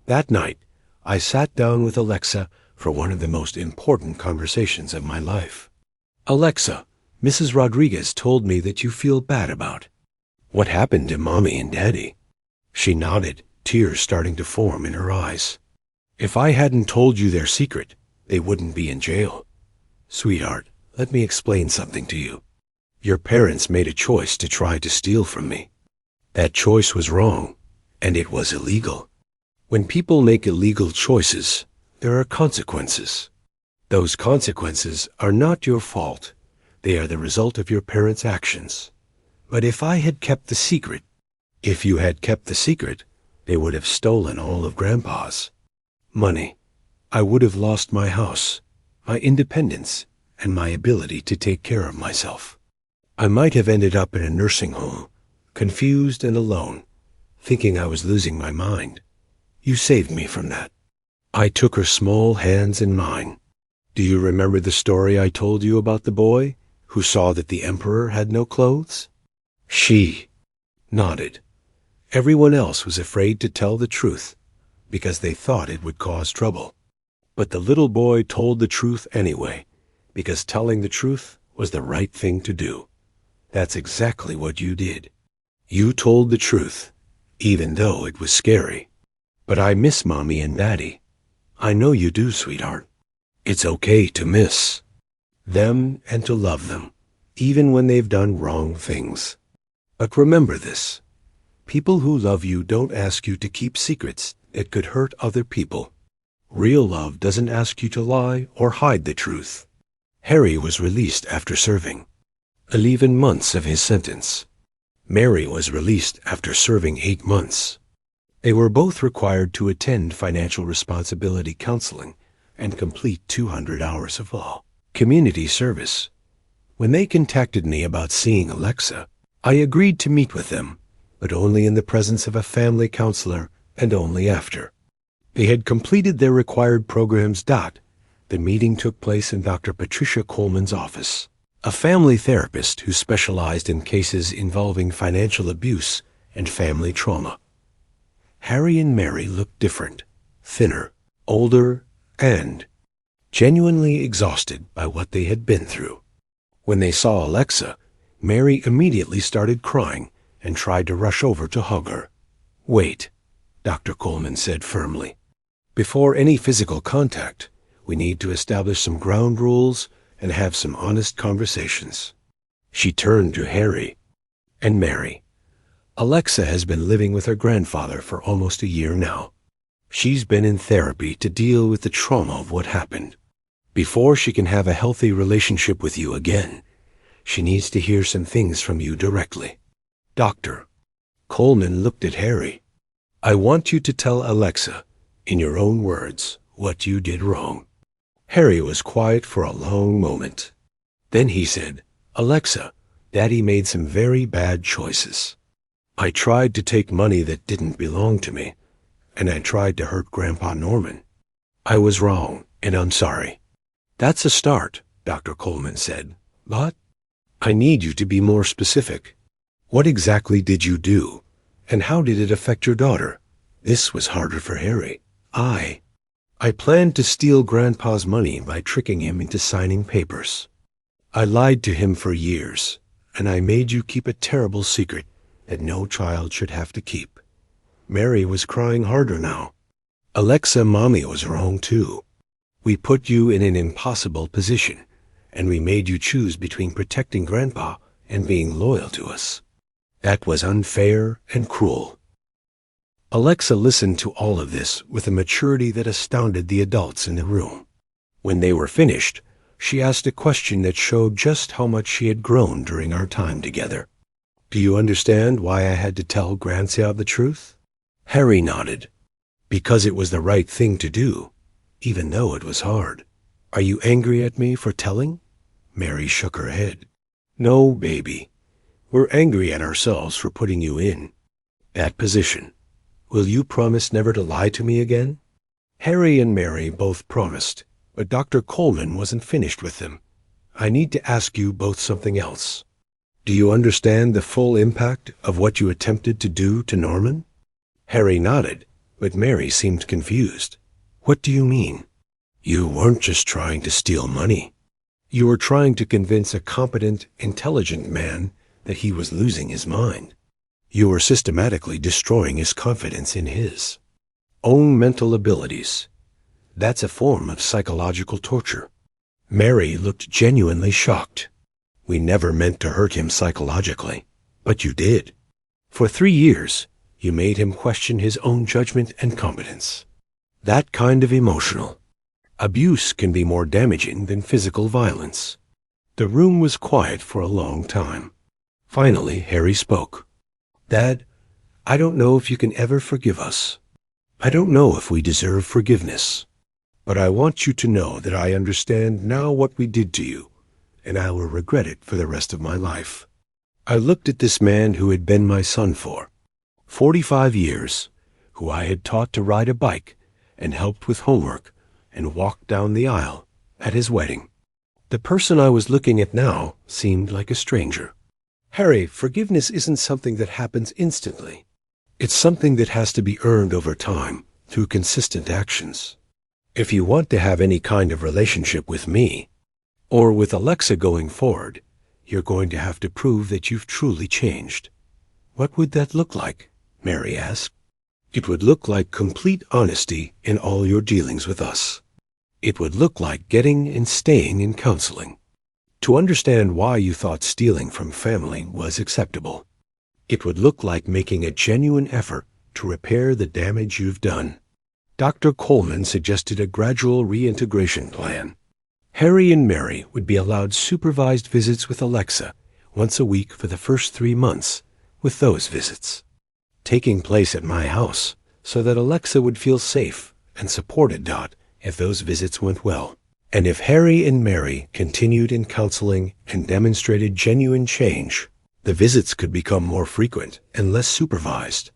That night, I sat down with Alexa for one of the most important conversations of my life. Alexa, Mrs. Rodriguez told me that you feel bad about. What happened to Mommy and Daddy? She nodded, tears starting to form in her eyes. If I hadn't told you their secret, they wouldn't be in jail. Sweetheart, let me explain something to you. Your parents made a choice to try to steal from me. That choice was wrong, and it was illegal. When people make illegal choices, there are consequences. Those consequences are not your fault. They are the result of your parents' actions. But if you had kept the secret, they would have stolen all of Grandpa's money. I would have lost my house, my independence, and my ability to take care of myself. I might have ended up in a nursing home, confused and alone, thinking I was losing my mind. You saved me from that. I took her small hands in mine. Do you remember the story I told you about the boy who saw that the emperor had no clothes? She nodded. Everyone else was afraid to tell the truth because they thought it would cause trouble. But the little boy told the truth anyway, because telling the truth was the right thing to do. That's exactly what you did. You told the truth, even though it was scary. But I miss Mommy and Daddy. I know you do, sweetheart. It's okay to miss them and to love them, even when they've done wrong things. But remember this. People who love you don't ask you to keep secrets that could hurt other people. Real love doesn't ask you to lie or hide the truth. Harry was released after serving 11 months of his sentence. Mary was released after serving 8 months. They were both required to attend financial responsibility counseling and complete 200 hours of law community service. When they contacted me about seeing Alexa, I agreed to meet with them, but only in the presence of a family counselor and only after they had completed their required programs. The meeting took place in Dr. Patricia Coleman's office, a family therapist who specialized in cases involving financial abuse and family trauma. Harry and Mary looked different, thinner, older, and genuinely exhausted by what they had been through. When they saw Alexa, Mary immediately started crying and tried to rush over to hug her. Wait, Dr. Coleman said firmly. Before any physical contact, we need to establish some ground rules and have some honest conversations. She turned to Harry and Mary. Alexa has been living with her grandfather for almost a year now. She's been in therapy to deal with the trauma of what happened. Before she can have a healthy relationship with you again, she needs to hear some things from you directly. Dr. Coleman looked at Harry. I want you to tell Alexa, in your own words, what you did wrong. Harry was quiet for a long moment. Then he said, Alexa, Daddy made some very bad choices. I tried to take money that didn't belong to me, and I tried to hurt Grandpa Norman. I was wrong, and I'm sorry. That's a start, Dr. Coleman said, but I need you to be more specific. What exactly did you do, And how did it affect your daughter? This was harder for Harry. I planned to steal Grandpa's money by tricking him into signing papers. I lied to him for years, and I made you keep a terrible secret that no child should have to keep. Mary was crying harder now. Alexa, Mommy was wrong too. We put you in an impossible position, and we made you choose between protecting Grandpa and being loyal to us. That was unfair and cruel. Alexa listened to all of this with a maturity that astounded the adults in the room. When they were finished, she asked a question that showed just how much she had grown during our time together. Do you understand why I had to tell Grandsire the truth? Harry nodded. Because it was the right thing to do, even though it was hard. Are you angry at me for telling? Mary shook her head. No, baby. We're angry at ourselves for putting you in that position. Will you promise never to lie to me again? Harry and Mary both promised, but Dr. Coleman wasn't finished with them. I need to ask you both something else. Do you understand the full impact of what you attempted to do to Norman? Harry nodded, but Mary seemed confused. What do you mean? You weren't just trying to steal money. You were trying to convince a competent, intelligent man that he was losing his mind. You were systematically destroying his confidence in his own mental abilities. That's a form of psychological torture. Mary looked genuinely shocked. We never meant to hurt him psychologically, but you did. For 3 years, you made him question his own judgment and competence. That kind of emotional abuse can be more damaging than physical violence. The room was quiet for a long time. Finally, Harry spoke. Dad, I don't know if you can ever forgive us. I don't know if we deserve forgiveness. But I want you to know that I understand now what we did to you, and I will regret it for the rest of my life. I looked at this man who had been my son for 45 years, who I had taught to ride a bike and helped with homework and walked down the aisle at his wedding. The person I was looking at now seemed like a stranger. Harry, forgiveness isn't something that happens instantly. It's something that has to be earned over time through consistent actions. If you want to have any kind of relationship with me, or with Alexa going forward, you're going to have to prove that you've truly changed. What would that look like? Mary asked. It would look like complete honesty in all your dealings with us. It would look like getting and staying in counseling, to understand why you thought stealing from family was acceptable. It would look like making a genuine effort to repair the damage you've done. Dr. Coleman suggested a gradual reintegration plan. Harry and Mary would be allowed supervised visits with Alexa once a week for the first 3 months, with those visits taking place at my house so that Alexa would feel safe and supported. If those visits went well. And if Harry and Mary continued in counseling and demonstrated genuine change, the visits could become more frequent and less supervised.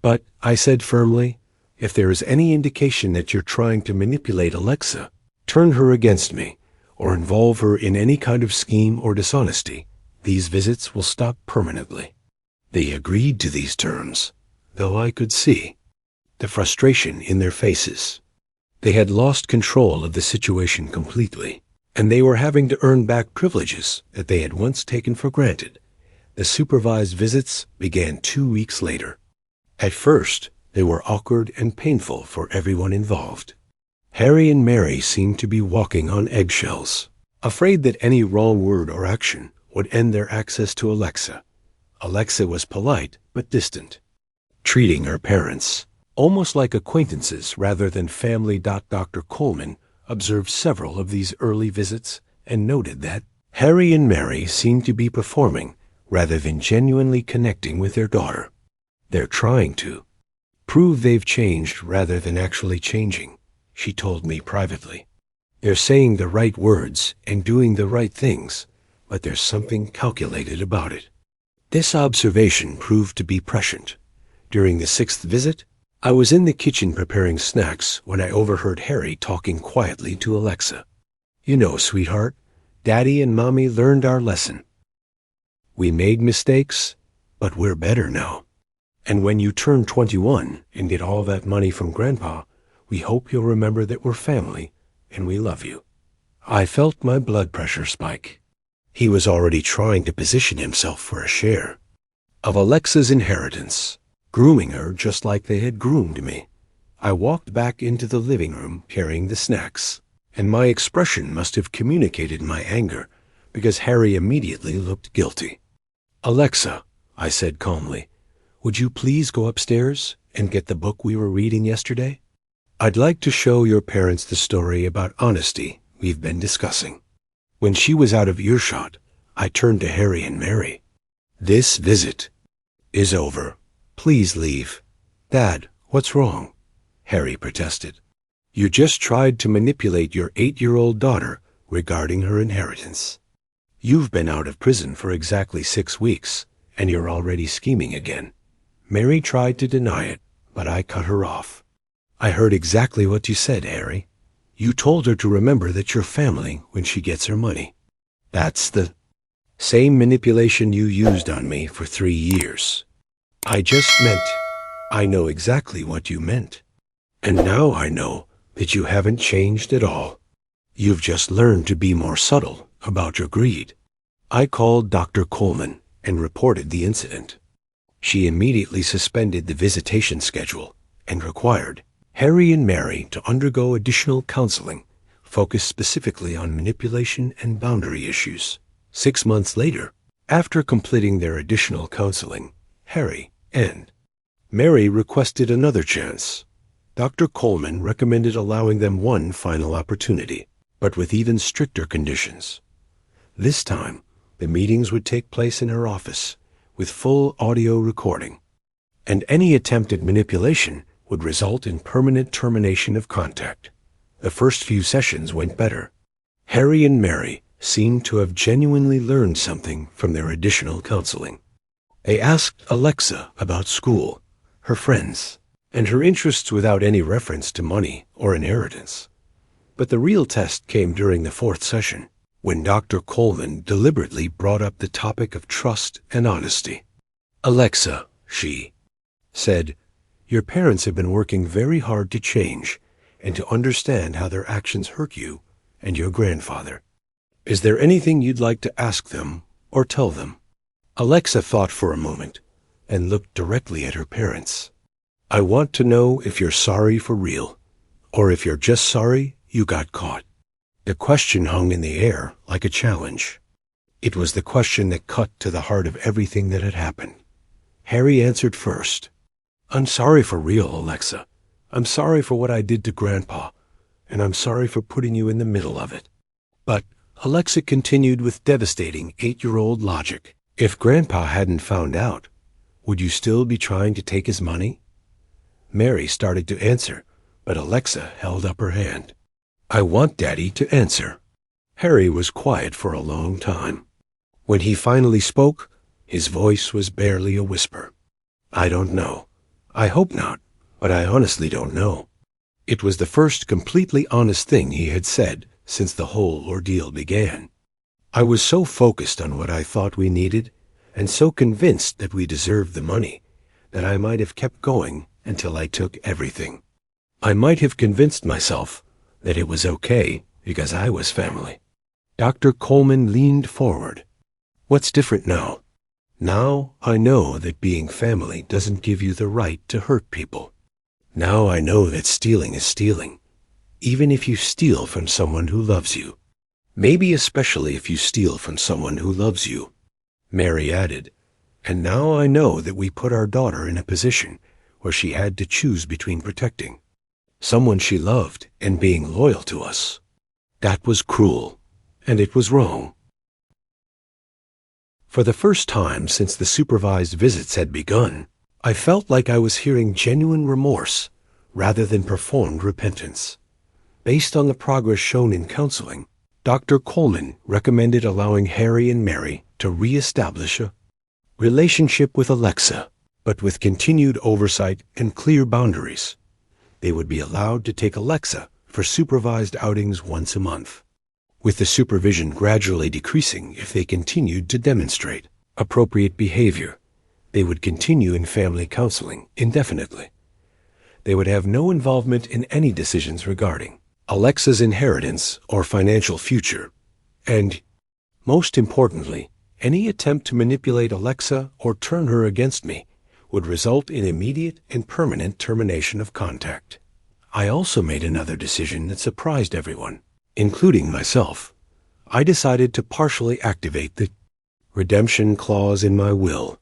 But, I said firmly, if there is any indication that you're trying to manipulate Alexa, turn her against me, or involve her in any kind of scheme or dishonesty, these visits will stop permanently. They agreed to these terms, though I could see the frustration in their faces. They had lost control of the situation completely, and they were having to earn back privileges that they had once taken for granted. The supervised visits began 2 weeks later. At first, they were awkward and painful for everyone involved. Harry and Mary seemed to be walking on eggshells, afraid that any wrong word or action would end their access to Alexa. Alexa was polite but distant, treating her parents almost like acquaintances rather than family. Dr. Coleman observed several of these early visits and noted that Harry and Mary seemed to be performing rather than genuinely connecting with their daughter. They're trying to prove they've changed rather than actually changing, she told me privately. They're saying the right words and doing the right things, but there's something calculated about it. This observation proved to be prescient. During the 6th visit, I was in the kitchen preparing snacks when I overheard Harry talking quietly to Alexa. You know, sweetheart, Daddy and Mommy learned our lesson. We made mistakes, but we're better now. And when you turn 21 and get all that money from Grandpa, we hope you'll remember that we're family and we love you." I felt my blood pressure spike. He was already trying to position himself for a share of Alexa's inheritance, grooming her just like they had groomed me. I walked back into the living room carrying the snacks, and my expression must have communicated my anger because Harry immediately looked guilty. "Alexa," I said calmly, "would you please go upstairs and get the book we were reading yesterday? I'd like to show your parents the story about honesty we've been discussing." When she was out of earshot, I turned to Harry and Mary. "This visit is over. Please leave." "Dad, what's wrong?" Harry protested. "You just tried to manipulate your 8-year-old daughter regarding her inheritance. You've been out of prison for exactly 6 weeks, and you're already scheming again." Mary tried to deny it, but I cut her off. "I heard exactly what you said, Harry. You told her to remember that you're family when she gets her money. That's the same manipulation you used on me for 3 years. I just meant I know exactly what you meant. And now I know that you haven't changed at all. You've just learned to be more subtle about your greed." I called Dr. Coleman and reported the incident. She immediately suspended the visitation schedule and required Harry and Mary to undergo additional counseling focused specifically on manipulation and boundary issues. 6 months later, after completing their additional counseling, Harry and Mary requested another chance. Dr. Coleman recommended allowing them one final opportunity, but with even stricter conditions. This time, the meetings would take place in her office with full audio recording, and any attempt at manipulation would result in permanent termination of contact. The first few sessions went better. Harry and Mary seemed to have genuinely learned something from their additional counseling. They asked Alexa about school, her friends, and her interests without any reference to money or inheritance. But the real test came during the 4th session, when Dr. Coleman deliberately brought up the topic of trust and honesty. "Alexa," she said, "your parents have been working very hard to change and to understand how their actions hurt you and your grandfather. Is there anything you'd like to ask them or tell them?" Alexa thought for a moment and looked directly at her parents. "I want to know if you're sorry for real, or if you're just sorry you got caught." The question hung in the air like a challenge. It was the question that cut to the heart of everything that had happened. Harry answered first. "I'm sorry for real, Alexa. I'm sorry for what I did to Grandpa, and I'm sorry for putting you in the middle of it." But Alexa continued with devastating 8-year-old logic. "If Grandpa hadn't found out, would you still be trying to take his money?" Mary started to answer, but Alexa held up her hand. "I want Daddy to answer." Harry was quiet for a long time. When he finally spoke, his voice was barely a whisper. "I don't know. I hope not, but I honestly don't know." It was the first completely honest thing he had said since the whole ordeal began. I was so focused on what I thought we needed, and so convinced that we deserved the money, that I might have kept going until I took everything. I might have convinced myself that it was okay because I was family. Dr. Coleman leaned forward. "What's different now? Now I know that being family doesn't give you the right to hurt people. Now I know that stealing is stealing, even if you steal from someone who loves you. Maybe especially if you steal from someone who loves you." Mary added, "And now I know that we put our daughter in a position where she had to choose between protecting someone she loved and being loyal to us. That was cruel, and it was wrong." For the first time since the supervised visits had begun, I felt like I was hearing genuine remorse rather than performed repentance. Based on the progress shown in counseling, Dr. Coleman recommended allowing Harry and Mary to reestablish a relationship with Alexa, but with continued oversight and clear boundaries. They would be allowed to take Alexa for supervised outings once a month, with the supervision gradually decreasing if they continued to demonstrate appropriate behavior. They would continue in family counseling indefinitely. They would have no involvement in any decisions regarding Alexa's inheritance or financial future. And, most importantly, any attempt to manipulate Alexa or turn her against me would result in immediate and permanent termination of contact. I also made another decision that surprised everyone, including myself. I decided to partially activate the redemption clause in my will.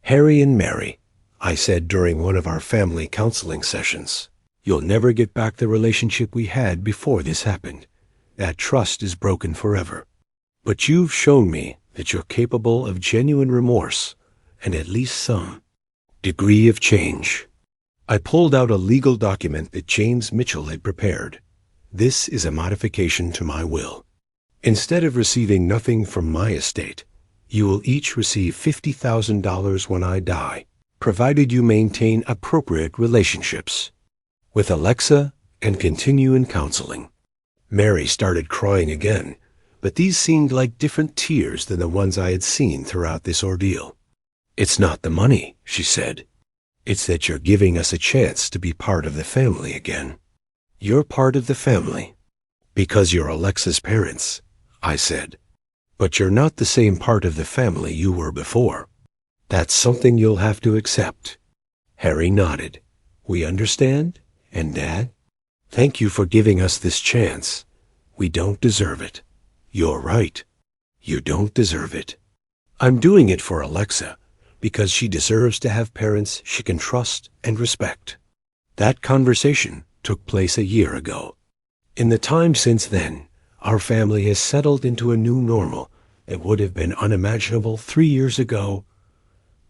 Harry and Mary, I said during one of our family counseling sessions, you'll never get back the relationship we had before this happened. That trust is broken forever. But you've shown me that you're capable of genuine remorse and at least some degree of change. I pulled out a legal document that James Mitchell had prepared. This is a modification to my will. Instead of receiving nothing from my estate, you will each receive $50,000 when I die, provided you maintain appropriate relationships with Alexa and continue in counseling. Mary started crying again, but these seemed like different tears than the ones I had seen throughout this ordeal. It's not the money, she said. It's that you're giving us a chance to be part of the family again. You're part of the family because you're Alexa's parents, I said. But you're not the same part of the family you were before. That's something you'll have to accept. Harry nodded. We understand? And Dad? Thank you for giving us this chance. We don't deserve it. You're right. You don't deserve it. I'm doing it for Alexa because she deserves to have parents she can trust and respect. That conversation took place a year ago. In the time since then, our family has settled into a new normal that would have been unimaginable 3 years ago.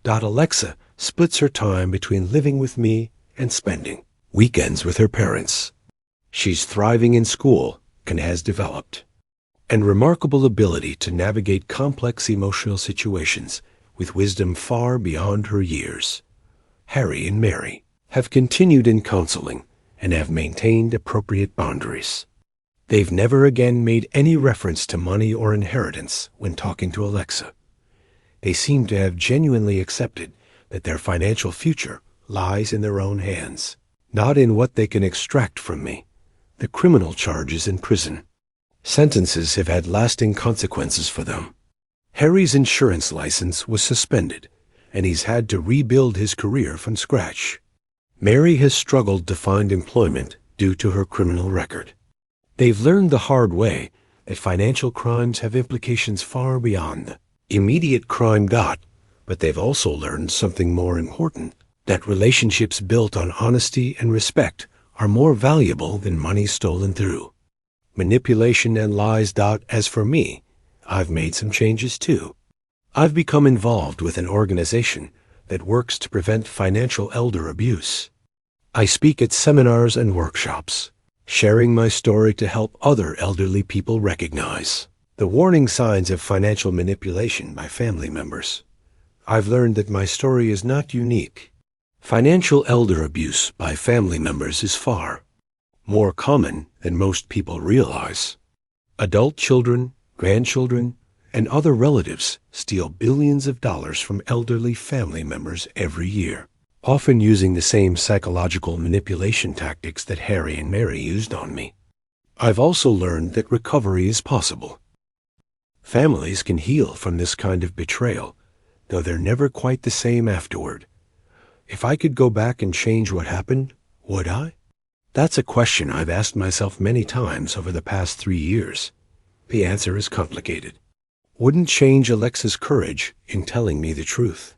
Alexa splits her time between living with me and spending weekends with her parents. She's thriving in school and has developed an remarkable ability to navigate complex emotional situations with wisdom far beyond her years. Harry and Mary have continued in counseling and have maintained appropriate boundaries. They've never again made any reference to money or inheritance when talking to Alexa. They seem to have genuinely accepted that their financial future lies in their own hands, not in what they can extract from me. The criminal charges in prison. Sentences have had lasting consequences for them. Harry's insurance license was suspended, and he's had to rebuild his career from scratch. Mary has struggled to find employment due to her criminal record. They've learned the hard way that financial crimes have implications far beyond the immediate crime but they've also learned something more important, that relationships built on honesty and respect are more valuable than money stolen through manipulation and lies. As for me, I've made some changes too. I've become involved with an organization that works to prevent financial elder abuse. I speak at seminars and workshops, sharing my story to help other elderly people recognize the warning signs of financial manipulation by family members. I've learned that my story is not unique. Financial elder abuse by family members is far more common than most people realize. Adult children, grandchildren, and other relatives steal billions of dollars from elderly family members every year, often using the same psychological manipulation tactics that Harry and Mary used on me. I've also learned that recovery is possible. Families can heal from this kind of betrayal, though they're never quite the same afterward. If I could go back and change what happened, would I? That's a question I've asked myself many times over the past 3 years. The answer is complicated. Wouldn't change Alexa's courage in telling me the truth.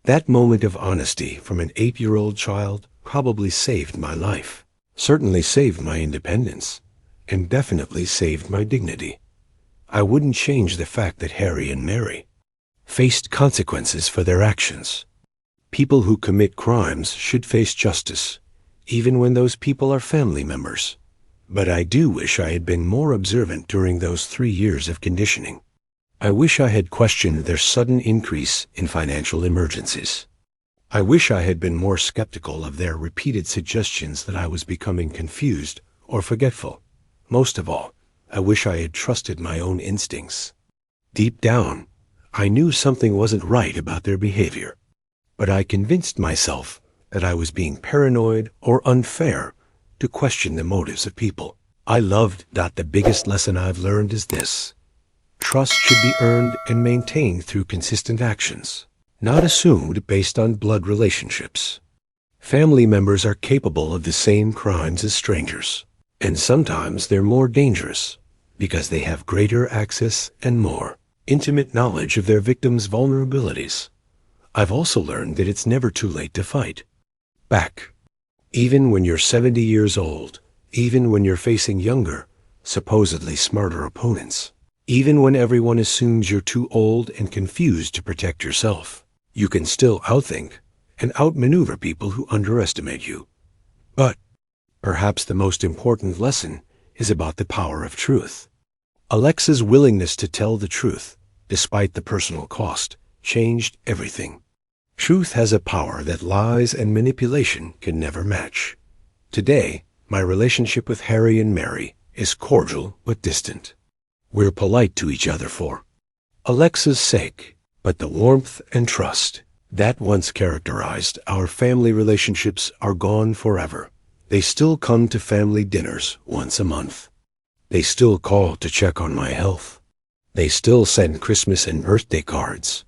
That moment of honesty from an 8-year-old child probably saved my life, certainly saved my independence, and definitely saved my dignity. I wouldn't change the fact that Harry and Mary faced consequences for their actions. People who commit crimes should face justice, even when those people are family members. But I do wish I had been more observant during those 3 years of conditioning. I wish I had questioned their sudden increase in financial emergencies. I wish I had been more skeptical of their repeated suggestions that I was becoming confused or forgetful. Most of all, I wish I had trusted my own instincts. Deep down, I knew something wasn't right about their behavior. but I convinced myself that I was being paranoid or unfair to question the motives of people. I loved that the biggest lesson I've learned is this. Trust should be earned and maintained through consistent actions, not assumed based on blood relationships. Family members are capable of the same crimes as strangers, and sometimes they're more dangerous because they have greater access and more intimate knowledge of their victims' vulnerabilities. I've also learned that it's never too late to fight back. Even when you're 70 years old, even when you're facing younger, supposedly smarter opponents, even when everyone assumes you're too old and confused to protect yourself, you can still outthink and outmaneuver people who underestimate you. But perhaps the most important lesson is about the power of truth. Alexa's willingness to tell the truth, despite the personal cost, changed everything. Truth has a power that lies and manipulation can never match. Today, my relationship with Harry and Mary is cordial but distant. We're polite to each other for Alexa's sake, but the warmth and trust that once characterized our family relationships are gone forever. They still come to family dinners once a month. They still call to check on my health. They still send Christmas and birthday cards.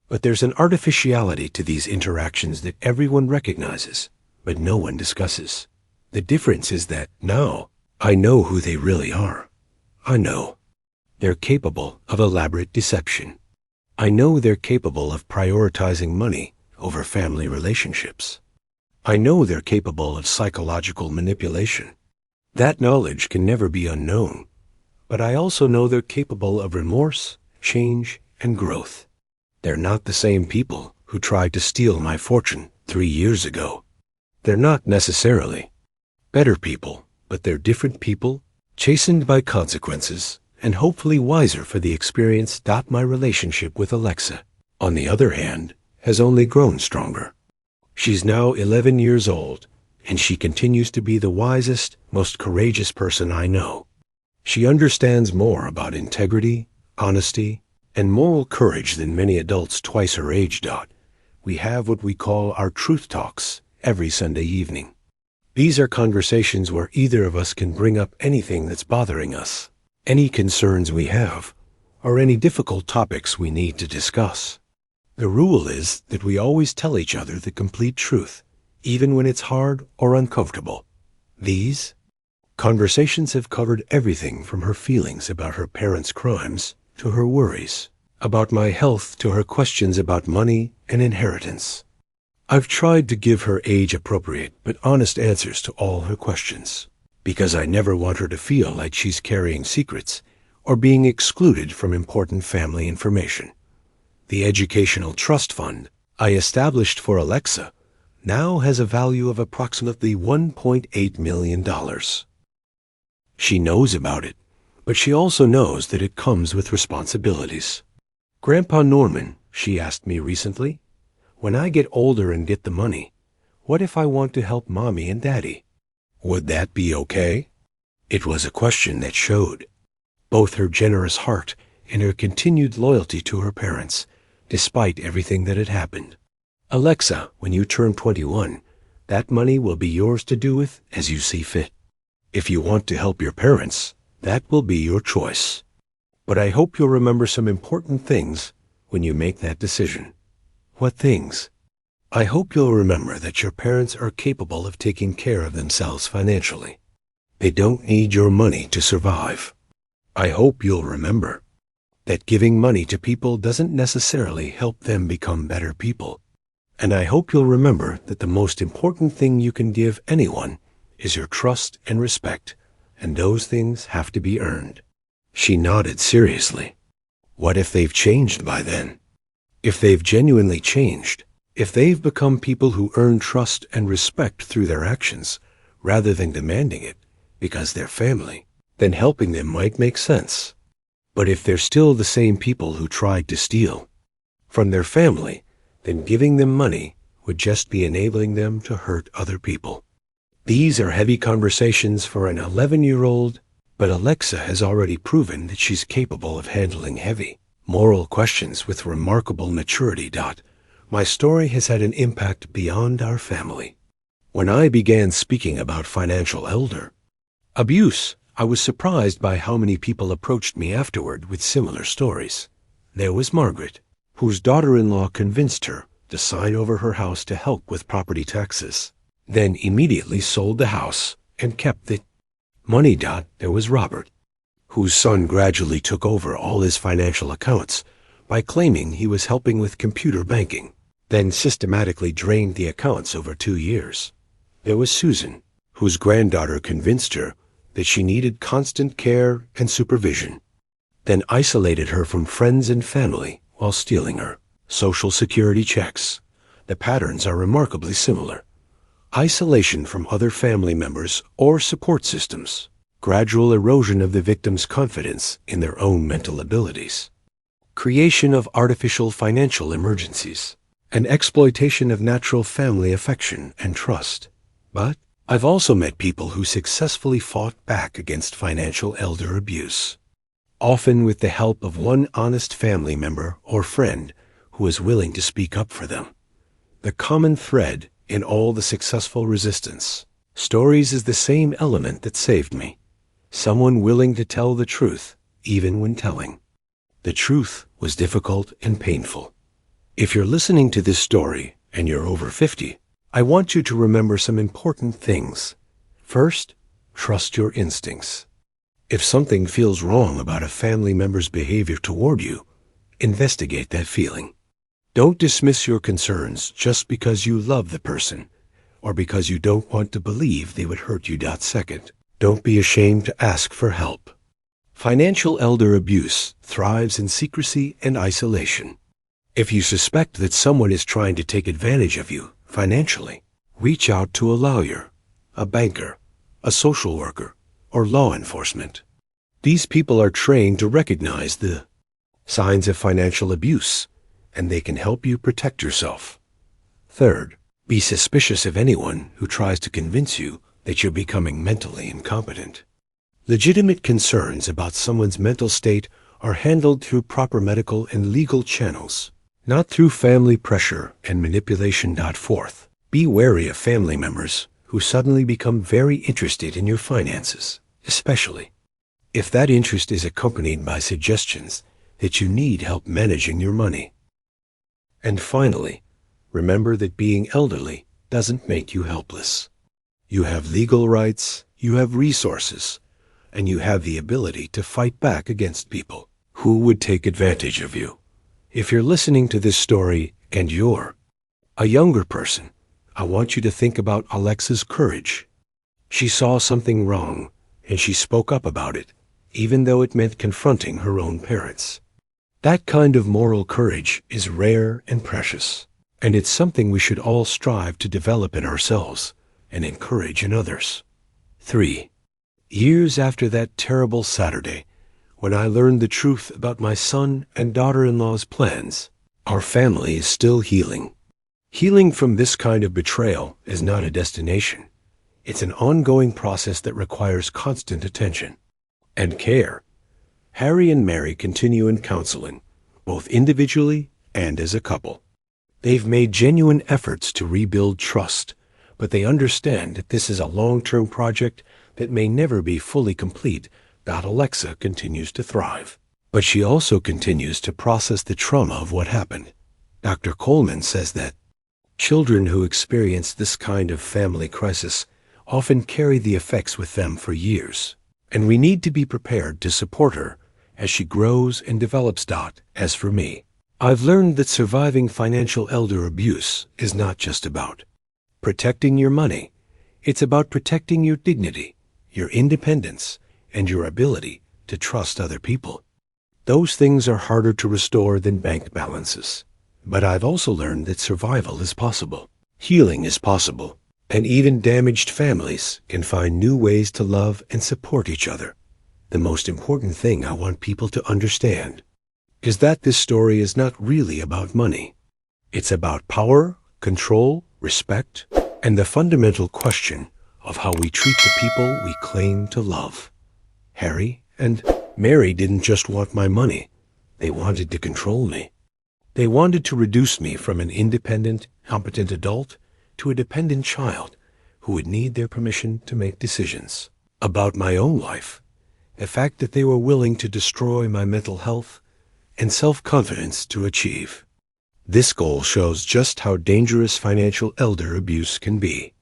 But there's an artificiality to these interactions that everyone recognizes, but no one discusses. The difference is that now I know who they really are. I know they're capable of elaborate deception. I know they're capable of prioritizing money over family relationships. I know they're capable of psychological manipulation. That knowledge can never be unknown, but I also know they're capable of remorse, change, and growth. They're not the same people who tried to steal my fortune 3 years ago. They're not necessarily better people, but they're different people, chastened by consequences, and hopefully wiser for the experience. My relationship with Alexa, on the other hand, has only grown stronger. She's now 11 years old, and she continues to be the wisest, most courageous person I know. She understands more about integrity, honesty, and moral courage than many adults twice her age. We have what we call our truth talks every Sunday evening. These are conversations where either of us can bring up anything that's bothering us, any concerns we have, or any difficult topics we need to discuss. The rule is that we always tell each other the complete truth, even when it's hard or uncomfortable. These conversations have covered everything from her feelings about her parents' crimes to her worries about my health to her questions about money and inheritance. I've tried to give her age-appropriate but honest answers to all her questions, because I never want her to feel like she's carrying secrets or being excluded from important family information. The educational trust fund I established for Alexa now has a value of approximately $1.8 million. She knows about it, but she also knows that it comes with responsibilities. Grandpa Norman, she asked me recently, when I get older and get the money, what if I want to help Mommy and Daddy? Would that be okay? It was a question that showed both her generous heart and her continued loyalty to her parents, despite everything that had happened. Alexa, when you turn 21, that money will be yours to do with as you see fit. If you want to help your parents, that will be your choice. But I hope you'll remember some important things when you make that decision. What things? I hope you'll remember that your parents are capable of taking care of themselves financially. They don't need your money to survive. I hope you'll remember that giving money to people doesn't necessarily help them become better people. And I hope you'll remember that the most important thing you can give anyone is your trust and respect, and those things have to be earned. She nodded seriously. What if they've changed by then? If they've genuinely changed, if they've become people who earn trust and respect through their actions, rather than demanding it, because they're family, then helping them might make sense. But if they're still the same people who tried to steal from their family, then giving them money would just be enabling them to hurt other people. These are heavy conversations for an 11-year-old, but Alexa has already proven that she's capable of handling heavy, moral questions with remarkable maturity. my story has had an impact beyond our family. When I began speaking about financial elder abuse, I was surprised by how many people approached me afterward with similar stories. There was Margaret, whose daughter-in-law convinced her to sign over her house to help with property taxes, then immediately sold the house and kept the money. There was Robert, whose son gradually took over all his financial accounts by claiming he was helping with computer banking, then systematically drained the accounts over 2 years. There was Susan, whose granddaughter convinced her that she needed constant care and supervision, then isolated her from friends and family while stealing her Social Security checks. The patterns are remarkably similar. Isolation from other family members or support systems, gradual erosion of the victim's confidence in their own mental abilities, creation of artificial financial emergencies, and exploitation of natural family affection and trust. But I've also met people who successfully fought back against financial elder abuse, often with the help of one honest family member or friend who is willing to speak up for them. The common thread in all the successful resistance stories is the same element that saved me: someone willing to tell the truth, even when telling. The truth was difficult and painful. If you're listening to this story and you're over 50, I want you to remember some important things. First, trust your instincts. If something feels wrong about a family member's behavior toward you, investigate that feeling. Don't dismiss your concerns just because you love the person or because you don't want to believe they would hurt you. Second, don't be ashamed to ask for help. Financial elder abuse thrives in secrecy and isolation. If you suspect that someone is trying to take advantage of you financially, reach out to a lawyer, a banker, a social worker, or law enforcement. These people are trained to recognize the signs of financial abuse, and they can help you protect yourself. Third, be suspicious of anyone who tries to convince you that you're becoming mentally incompetent. Legitimate concerns about someone's mental state are handled through proper medical and legal channels, not through family pressure and manipulation. Fourth, be wary of family members who suddenly become very interested in your finances, especially if that interest is accompanied by suggestions that you need help managing your money. And finally, remember that being elderly doesn't make you helpless. You have legal rights, you have resources, and you have the ability to fight back against people who would take advantage of you. If you're listening to this story and you're a younger person, I want you to think about Alexa's courage. She saw something wrong, and she spoke up about it, even though it meant confronting her own parents. That kind of moral courage is rare and precious, and it's something we should all strive to develop in ourselves and encourage in others. 3. Years after that terrible Saturday, when I learned the truth about my son and daughter-in-law's plans, our family is still healing. Healing from this kind of betrayal is not a destination. It's an ongoing process that requires constant attention and care. Harry and Mary continue in counseling, both individually and as a couple. They've made genuine efforts to rebuild trust, but they understand that this is a long-term project that may never be fully complete. Alexa continues to thrive, but she also continues to process the trauma of what happened. Dr. Coleman says that children who experience this kind of family crisis often carry the effects with them for years, and we need to be prepared to support her as she grows and develops. As for me, I've learned that surviving financial elder abuse is not just about protecting your money. It's about protecting your dignity, your independence, and your ability to trust other people. Those things are harder to restore than bank balances. But I've also learned that survival is possible, healing is possible, and even damaged families can find new ways to love and support each other. The most important thing I want people to understand is that this story is not really about money. It's about power, control, respect, and the fundamental question of how we treat the people we claim to love. Harry and Mary didn't just want my money. They wanted to control me. They wanted to reduce me from an independent, competent adult to a dependent child who would need their permission to make decisions about my own life, a fact that they were willing to destroy my mental health and self-confidence to achieve. This goal shows just how dangerous financial elder abuse can be.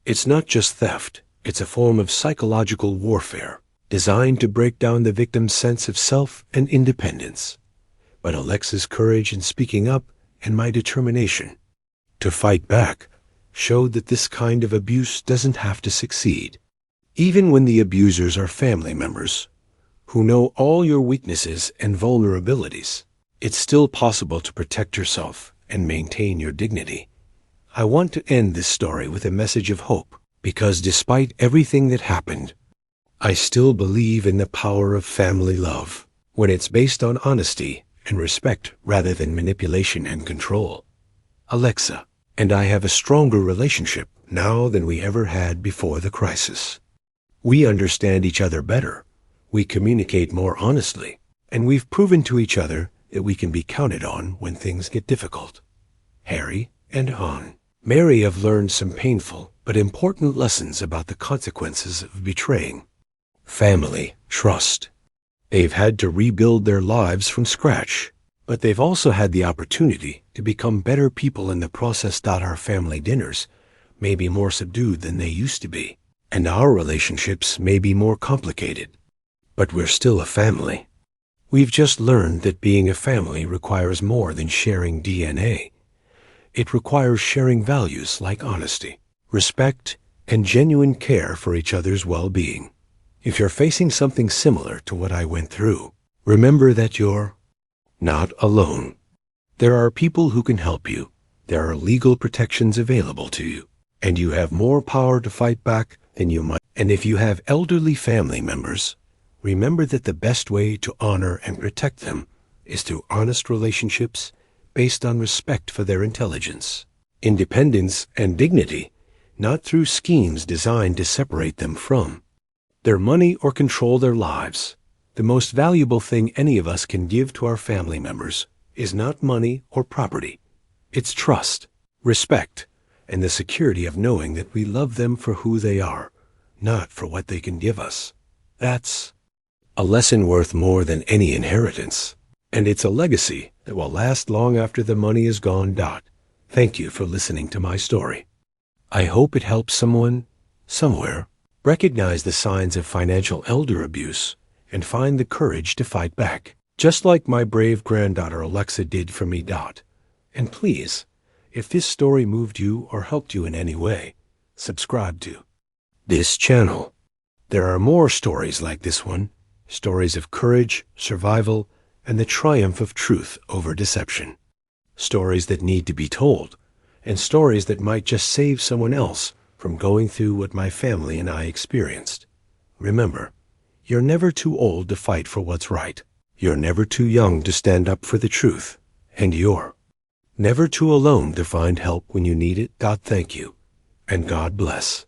It's not just theft, it's a form of psychological warfare designed to break down the victim's sense of self and independence. But Alexa's courage in speaking up and my determination to fight back showed that this kind of abuse doesn't have to succeed. Even when the abusers are family members who know all your weaknesses and vulnerabilities, it's still possible to protect yourself and maintain your dignity. I want to end this story with a message of hope, because despite everything that happened, I still believe in the power of family love when it's based on honesty and respect rather than manipulation and control. Alexa and I have a stronger relationship now than we ever had before the crisis. We understand each other better, we communicate more honestly, and we've proven to each other that we can be counted on when things get difficult. Harry and Han. Mary have learned some painful but important lessons about the consequences of betraying family trust. They've had to rebuild their lives from scratch, but they've also had the opportunity to become better people in the process. Our family dinners may be more subdued than they used to be, and our relationships may be more complicated, but we're still a family. We've just learned that being a family requires more than sharing DNA. It requires sharing values like honesty, respect, and genuine care for each other's well-being. If you're facing something similar to what I went through, remember that you're not alone. There are people who can help you. There are legal protections available to you, and you have more power to fight back than you might. And if you have elderly family members, remember that the best way to honor and protect them is through honest relationships based on respect for their intelligence, independence, and dignity, not through schemes designed to separate them from their money or control their lives. The most valuable thing any of us can give to our family members is not money or property. It's trust, respect, and the security of knowing that we love them for who they are, not for what they can give us. That's a lesson worth more than any inheritance, and it's a legacy that will last long after the money is gone. Thank you for listening to my story. I hope it helps someone, somewhere, recognize the signs of financial elder abuse and find the courage to fight back, just like my brave granddaughter Alexa did for me. And please, if this story moved you or helped you in any way, subscribe to this channel. There are more stories like this one, stories of courage, survival, and the triumph of truth over deception. Stories that need to be told, and stories that might just save someone else from going through what my family and I experienced. Remember, you're never too old to fight for what's right. You're never too young to stand up for the truth. And you're never too alone to find help when you need it. Thank you, and God bless.